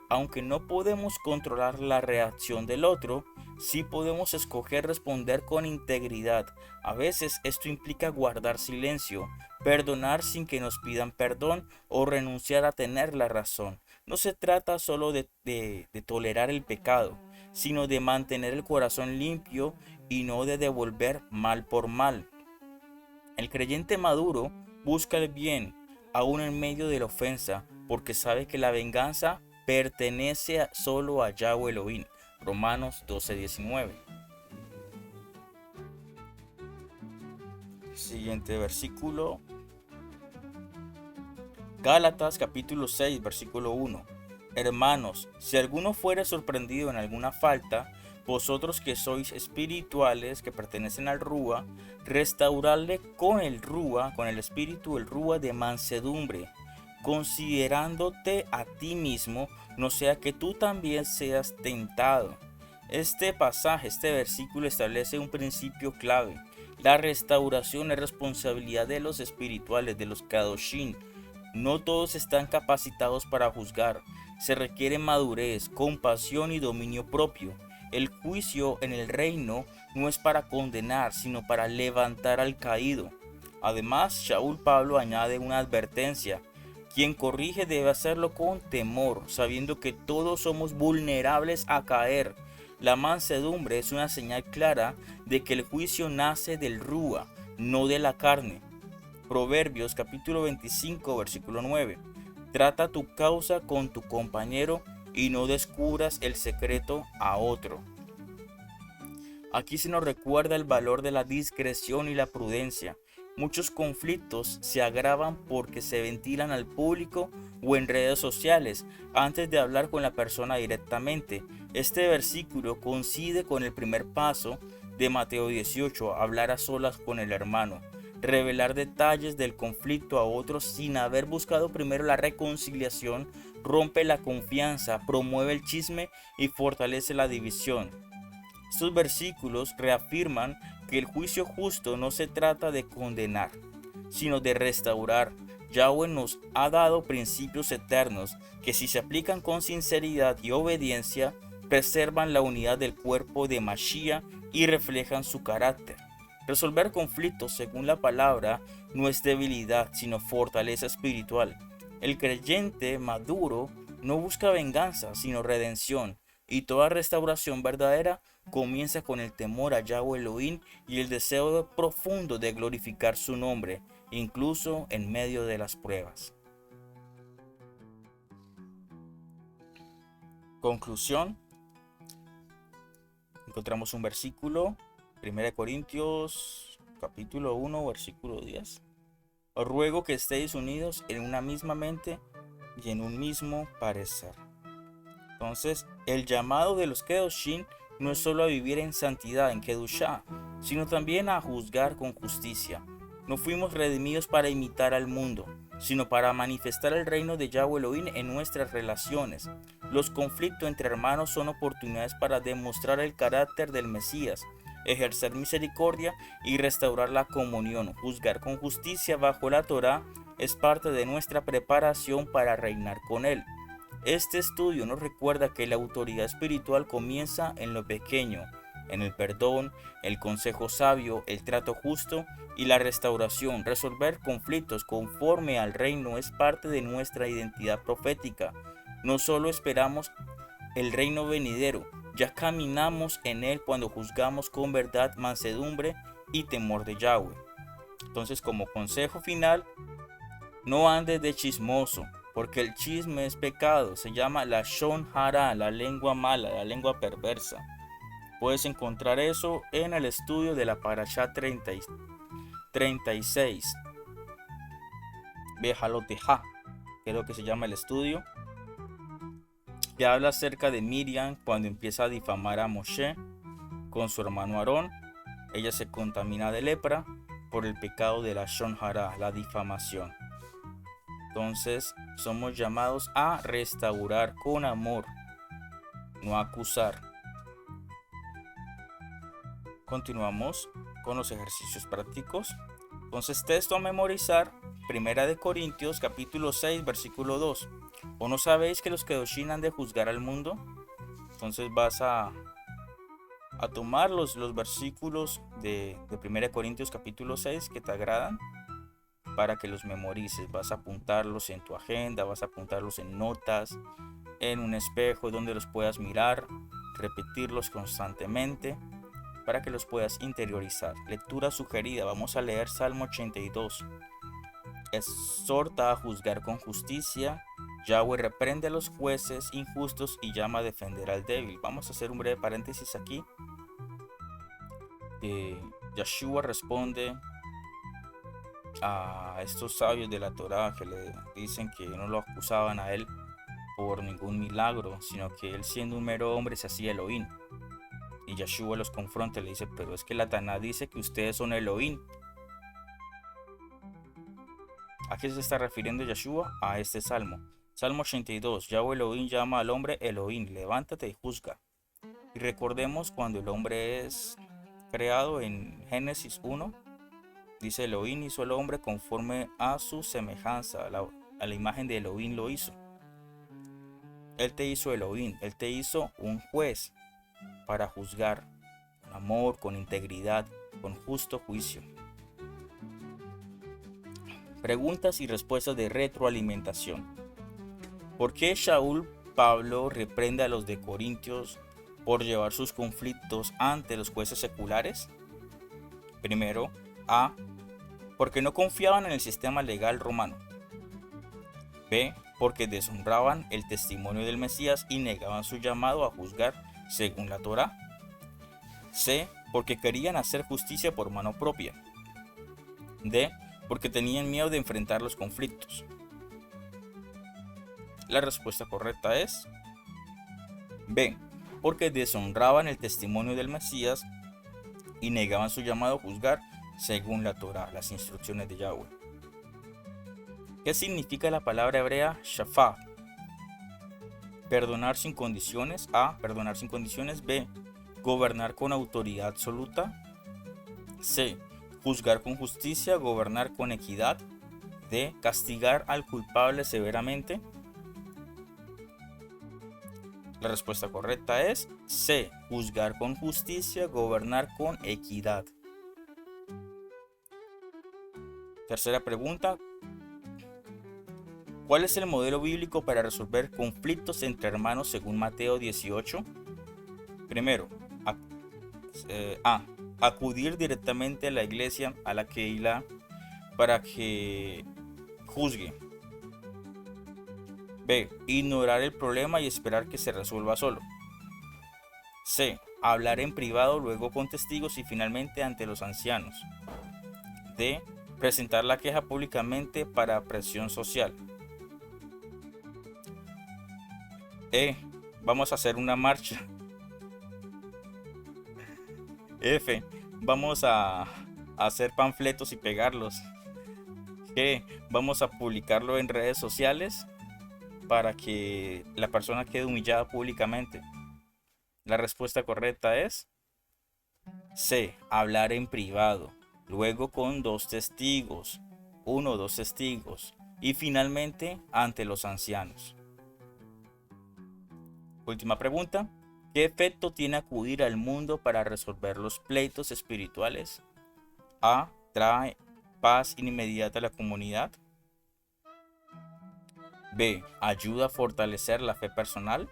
A: Aunque no podemos controlar la reacción del otro, sí podemos escoger responder con integridad. A veces esto implica guardar silencio, perdonar sin que nos pidan perdón o renunciar a tener la razón. No se trata solo de tolerar el pecado, sino de mantener el corazón limpio y no de devolver mal por mal. El creyente maduro busca el bien, aún en medio de la ofensa, porque sabe que la venganza pertenece solo a Yahweh Elohim. Romanos 12:19. Siguiente versículo. Gálatas capítulo 6, versículo 1. Hermanos, si alguno fuere sorprendido en alguna falta, vosotros que sois espirituales, que pertenecen al Rúa, restauradle con el Rúa, con el espíritu, el Rúa de mansedumbre, considerándote a ti mismo, no sea que tú también seas tentado. Este pasaje, este versículo establece un principio clave. La restauración es responsabilidad de los espirituales, de los Kadoshim. No todos están capacitados para juzgar. Se requiere madurez, compasión y dominio propio. El juicio en el reino no es para condenar, sino para levantar al caído. Además, Shaul Pablo añade una advertencia. Quien corrige debe hacerlo con temor, sabiendo que todos somos vulnerables a caer. La mansedumbre es una señal clara de que el juicio nace del Rúa, no de la carne. Proverbios capítulo 25, versículo 9. Trata tu causa con tu compañero y no descubras el secreto a otro. Aquí se nos recuerda el valor de la discreción y la prudencia. Muchos conflictos se agravan porque se ventilan al público o en redes sociales antes de hablar con la persona directamente. Este versículo coincide con el primer paso de Mateo 18, hablar a solas con el hermano. Revelar detalles del conflicto a otros sin haber buscado primero la reconciliación rompe la confianza, promueve el chisme y fortalece la división. Estos versículos reafirman que el juicio justo no se trata de condenar, sino de restaurar. Yahweh nos ha dado principios eternos que, si se aplican con sinceridad y obediencia, preservan la unidad del cuerpo de Mashiach y reflejan su carácter. Resolver conflictos, según la palabra, no es debilidad, sino fortaleza espiritual. El creyente maduro no busca venganza, sino redención, y toda restauración verdadera comienza con el temor a Yahweh Elohim y el deseo profundo de glorificar su nombre, incluso en medio de las pruebas. Conclusión. Encontramos un versículo, 1 Corintios capítulo 1, versículo 10. Os ruego que estéis unidos en una misma mente y en un mismo parecer. Entonces, el llamado de los Kedoshim no es solo a vivir en santidad, en Kedushá, sino también a juzgar con justicia. No fuimos redimidos para imitar al mundo, sino para manifestar el reino de Yahweh Elohim en nuestras relaciones. Los conflictos entre hermanos son oportunidades para demostrar el carácter del Mesías, ejercer misericordia y restaurar la comunión. Juzgar con justicia bajo la Torá es parte de nuestra preparación para reinar con Él. Este estudio nos recuerda que la autoridad espiritual comienza en lo pequeño, en el perdón, el consejo sabio, el trato justo y la restauración. Resolver conflictos conforme al reino es parte de nuestra identidad profética. No solo esperamos el reino venidero, ya caminamos en él cuando juzgamos con verdad, mansedumbre y temor de Yahweh. Entonces, como consejo final, no andes de chismoso, porque el chisme es pecado. Se llama la Lashon Hara, la lengua mala, la lengua perversa. Puedes encontrar eso en el estudio de la Parashá 36. Behaloteja, que es lo que se llama el estudio, que habla acerca de Miriam cuando empieza a difamar a Moshe con su hermano Aarón. Ella se contamina de lepra por el pecado de la Lashon Hara, la difamación. Entonces somos llamados a restaurar con amor, no a acusar. Continuamos con los ejercicios prácticos. Entonces, texto a memorizar: 1 Corintios capítulo 6 versículo 2. ¿O no sabéis que los Kedoshim han de juzgar al mundo? Entonces vas a tomar los versículos de 1 Corintios capítulo 6 que te agradan para que los memorices. Vas a apuntarlos en tu agenda, vas a apuntarlos en notas, en un espejo donde los puedas mirar, repetirlos constantemente para que los puedas interiorizar. Lectura sugerida: vamos a leer Salmo 82. Exhorta a juzgar con justicia. Yahweh reprende a los jueces injustos y llama a defender al débil. Vamos a hacer un breve paréntesis aquí. Yeshua responde a estos sabios de la Torá que le dicen que no lo acusaban a él por ningún milagro, sino que él, siendo un mero hombre, se hacía Elohim. Y Yeshua los confronta y le dice: pero es que la Taná dice que ustedes son Elohim. ¿A qué se está refiriendo Yeshua? A este salmo. Salmo 82. Yahweh Elohim llama al hombre Elohim: levántate y juzga. Y recordemos cuando el hombre es creado en Génesis 1. Dice: Elohim hizo al hombre conforme a su semejanza, a la imagen de Elohim lo hizo. Él te hizo Elohim, él te hizo un juez para juzgar con amor, con integridad, con justo juicio. Preguntas y respuestas de retroalimentación. ¿Por qué Shaul Pablo reprende a los de Corintios por llevar sus conflictos ante los jueces seculares? Primero, A. Porque no confiaban en el sistema legal romano. B. Porque deshonraban el testimonio del Mesías y negaban su llamado a juzgar según la Torá. C. Porque querían hacer justicia por mano propia. D. Porque tenían miedo de enfrentar los conflictos. La respuesta correcta es B. Porque deshonraban el testimonio del Mesías y negaban su llamado a juzgar según la Torá, las instrucciones de Yahweh. ¿Qué significa la palabra hebrea shafá? Perdonar sin condiciones. A. Perdonar sin condiciones. B. Gobernar con autoridad absoluta. C. Juzgar con justicia, gobernar con equidad. D. Castigar al culpable severamente. La respuesta correcta es C. Juzgar con justicia, gobernar con equidad. Tercera pregunta. ¿Cuál es el modelo bíblico para resolver conflictos entre hermanos según Mateo 18? Primero, A. Acudir directamente a la iglesia, a la Keilah, para que juzgue. B. Ignorar el problema y esperar que se resuelva solo. C. Hablar en privado, luego con testigos y finalmente ante los ancianos. D. Presentar la queja públicamente para presión social. Vamos a hacer una marcha. F. Vamos a hacer panfletos y pegarlos. G. Vamos a publicarlo en redes sociales para que la persona quede humillada públicamente. La respuesta correcta es C. Hablar en privado. Luego con 2 testigos. 1 o 2 testigos. Y finalmente ante los ancianos. Última pregunta. ¿Qué efecto tiene acudir al mundo para resolver los pleitos espirituales? A. Trae paz inmediata a la comunidad. B. Ayuda a fortalecer la fe personal.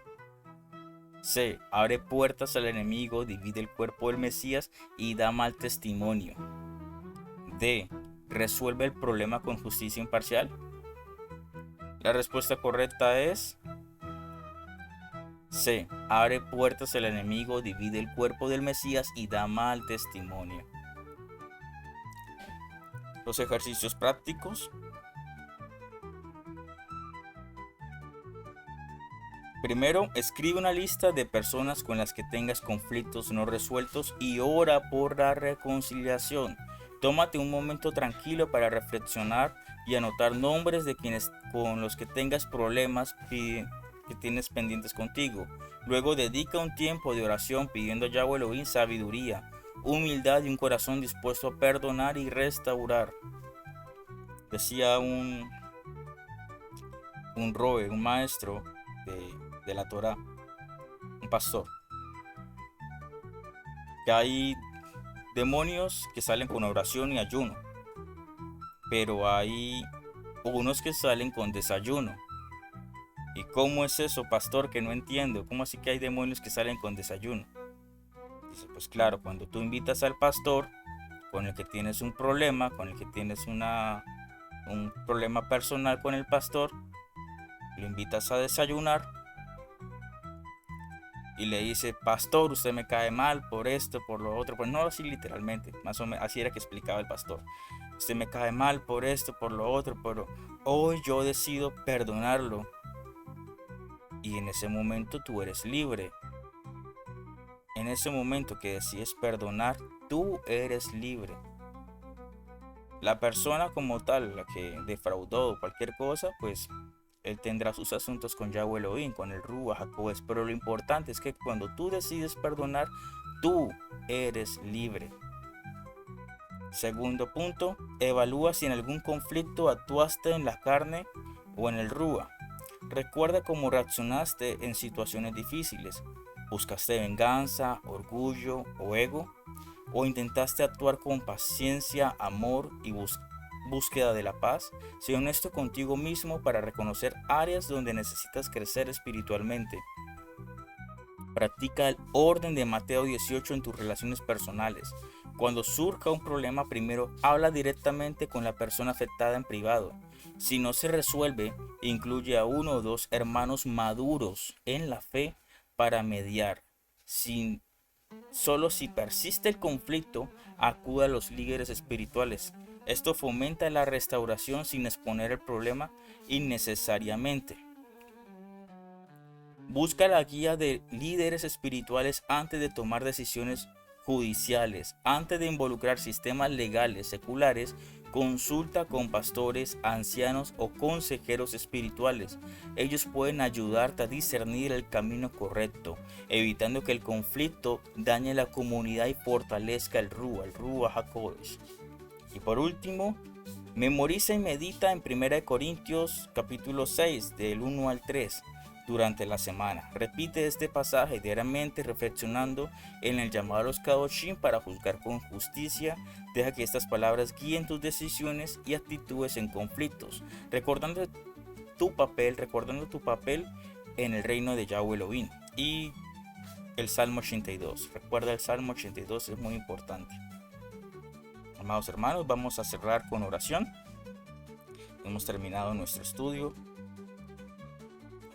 A: C. Abre puertas al enemigo, divide el cuerpo del Mesías y da mal testimonio. D. Resuelve el problema con justicia imparcial. La respuesta correcta es C. Abre puertas al enemigo, divide el cuerpo del Mesías y da mal testimonio. Los ejercicios prácticos. Primero, escribe una lista de personas con las que tengas conflictos no resueltos y ora por la reconciliación. Tómate un momento tranquilo para reflexionar y anotar nombres de quienes con los que tengas problemas que tienes pendientes contigo. Luego dedica un tiempo de oración pidiendo a Yahweh Elohim sabiduría, humildad y un corazón dispuesto a perdonar y restaurar. Decía un roe, un maestro de la Torá, un pastor, que hay demonios que salen con oración y ayuno, pero hay unos que salen con desayuno. ¿Y cómo es eso, pastor? Que no entiendo. ¿Cómo así que hay demonios que salen con desayuno? Dice, pues claro, cuando tú invitas al pastor con el que tienes un problema, con el que tienes un problema personal con el pastor, lo invitas a desayunar y le dice, pastor, usted me cae mal por esto, por lo otro. Pues no así literalmente, más o menos así era que explicaba el pastor. Usted me cae mal por esto, por lo otro, pero hoy yo decido perdonarlo. Y en ese momento tú eres libre. En ese momento que decides perdonar, tú eres libre. La persona como tal, la que defraudó o cualquier cosa, pues él tendrá sus asuntos con Yahweh Elohim, con el Ruach HaKodesh. Pero lo importante es que cuando tú decides perdonar, tú eres libre. Segundo punto, evalúa si en algún conflicto actuaste en la carne o en el Ruach. Recuerda cómo reaccionaste en situaciones difíciles. ¿Buscaste venganza, orgullo o ego? ¿O intentaste actuar con paciencia, amor y búsqueda de la paz? Sé honesto contigo mismo para reconocer áreas donde necesitas crecer espiritualmente. Practica el orden de Mateo 18 en tus relaciones personales. Cuando surja un problema, primero habla directamente con la persona afectada en privado. Si no se resuelve, incluye a 1 o 2 hermanos maduros en la fe para mediar. Solo si persiste el conflicto, acuda a los líderes espirituales. Esto fomenta la restauración sin exponer el problema innecesariamente. Busca la guía de líderes espirituales antes de tomar decisiones judiciales. Antes de involucrar sistemas legales seculares, consulta con pastores, ancianos o consejeros espirituales. Ellos pueden ayudarte a discernir el camino correcto, evitando que el conflicto dañe la comunidad y fortalezca el Ruach HaKodesh. Y por último, memoriza y medita en 1 Corintios capítulo 6 del 1 al 3. Durante la semana, repite este pasaje diariamente reflexionando en el llamado a los Kadoshim para juzgar con justicia. Deja que estas palabras guíen tus decisiones y actitudes en conflictos, recordando tu papel en el reino de Yahweh Elohim. Y el Salmo 82, recuerda el Salmo 82, es muy importante. Amados hermanos, vamos a cerrar con oración. Hemos terminado nuestro estudio.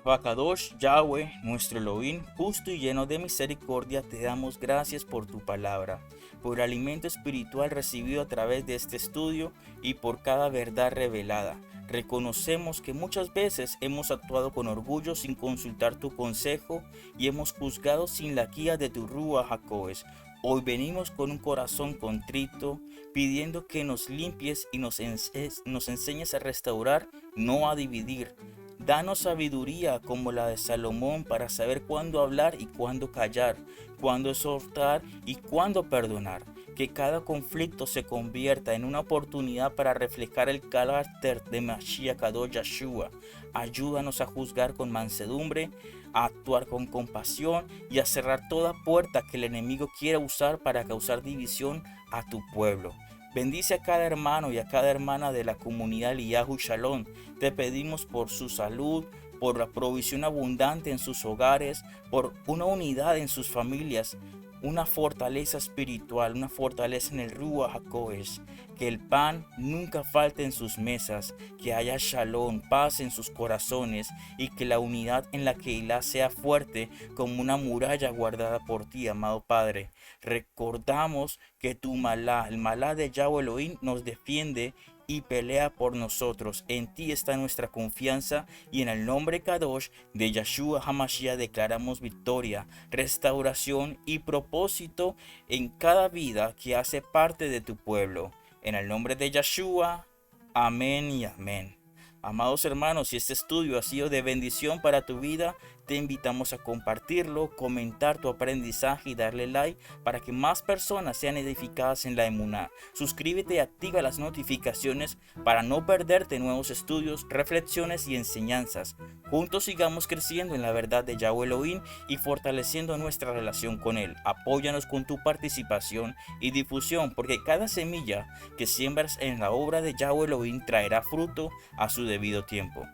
A: Kadosh, Yahweh, nuestro Elohim, justo y lleno de misericordia, te damos gracias por tu palabra. por el alimento espiritual recibido a través de este estudio y por cada verdad revelada. Reconocemos que muchas veces hemos actuado con orgullo sin consultar tu consejo y hemos juzgado sin la guía de tu Ruach HaKodesh. Hoy venimos con un corazón contrito, pidiendo que nos limpies y nos enseñes a restaurar, no a dividir. Danos sabiduría como la de Salomón para saber cuándo hablar y cuándo callar, cuándo exhortar y cuándo perdonar. Que cada conflicto se convierta en una oportunidad para reflejar el carácter de Mashiach Kadosh Yeshua. Ayúdanos a juzgar con mansedumbre, a actuar con compasión y a cerrar toda puerta que el enemigo quiera usar para causar división a tu pueblo. Bendice a cada hermano y a cada hermana de la comunidad Eliyahu Shalom. Te pedimos por su salud, por la provisión abundante en sus hogares, por una unidad en sus familias, una fortaleza espiritual, una fortaleza en el Ruach HaKodesh. Que el pan nunca falte en sus mesas, que haya shalom, paz en sus corazones y que la unidad en la Keilah sea fuerte como una muralla guardada por ti, amado Padre. Recordamos que tu malá, el malá de Yahweh Elohim, nos defiende y pelea por nosotros. En ti está nuestra confianza y en el nombre Kadosh de Yeshua HaMashiach declaramos victoria, restauración y propósito en cada vida que hace parte de tu pueblo. En el nombre de Yeshua, amén y amén. Amados hermanos, si este estudio ha sido de bendición para tu vida, te invitamos a compartirlo, comentar tu aprendizaje y darle like para que más personas sean edificadas en la emuná. Suscríbete y activa las notificaciones para no perderte nuevos estudios, reflexiones y enseñanzas. Juntos sigamos creciendo en la verdad de Yahweh Elohim y fortaleciendo nuestra relación con Él. Apóyanos con tu participación y difusión, porque cada semilla que siembras en la obra de Yahweh Elohim traerá fruto a su debido tiempo.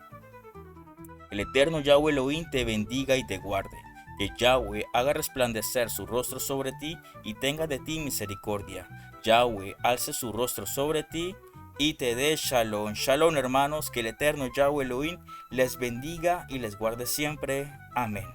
A: El eterno Yahweh Elohim te bendiga y te guarde. Que Yahweh haga resplandecer su rostro sobre ti y tenga de ti misericordia. Yahweh alce su rostro sobre ti y te dé shalom. Shalom, hermanos, que el eterno Yahweh Elohim les bendiga y les guarde siempre. Amén.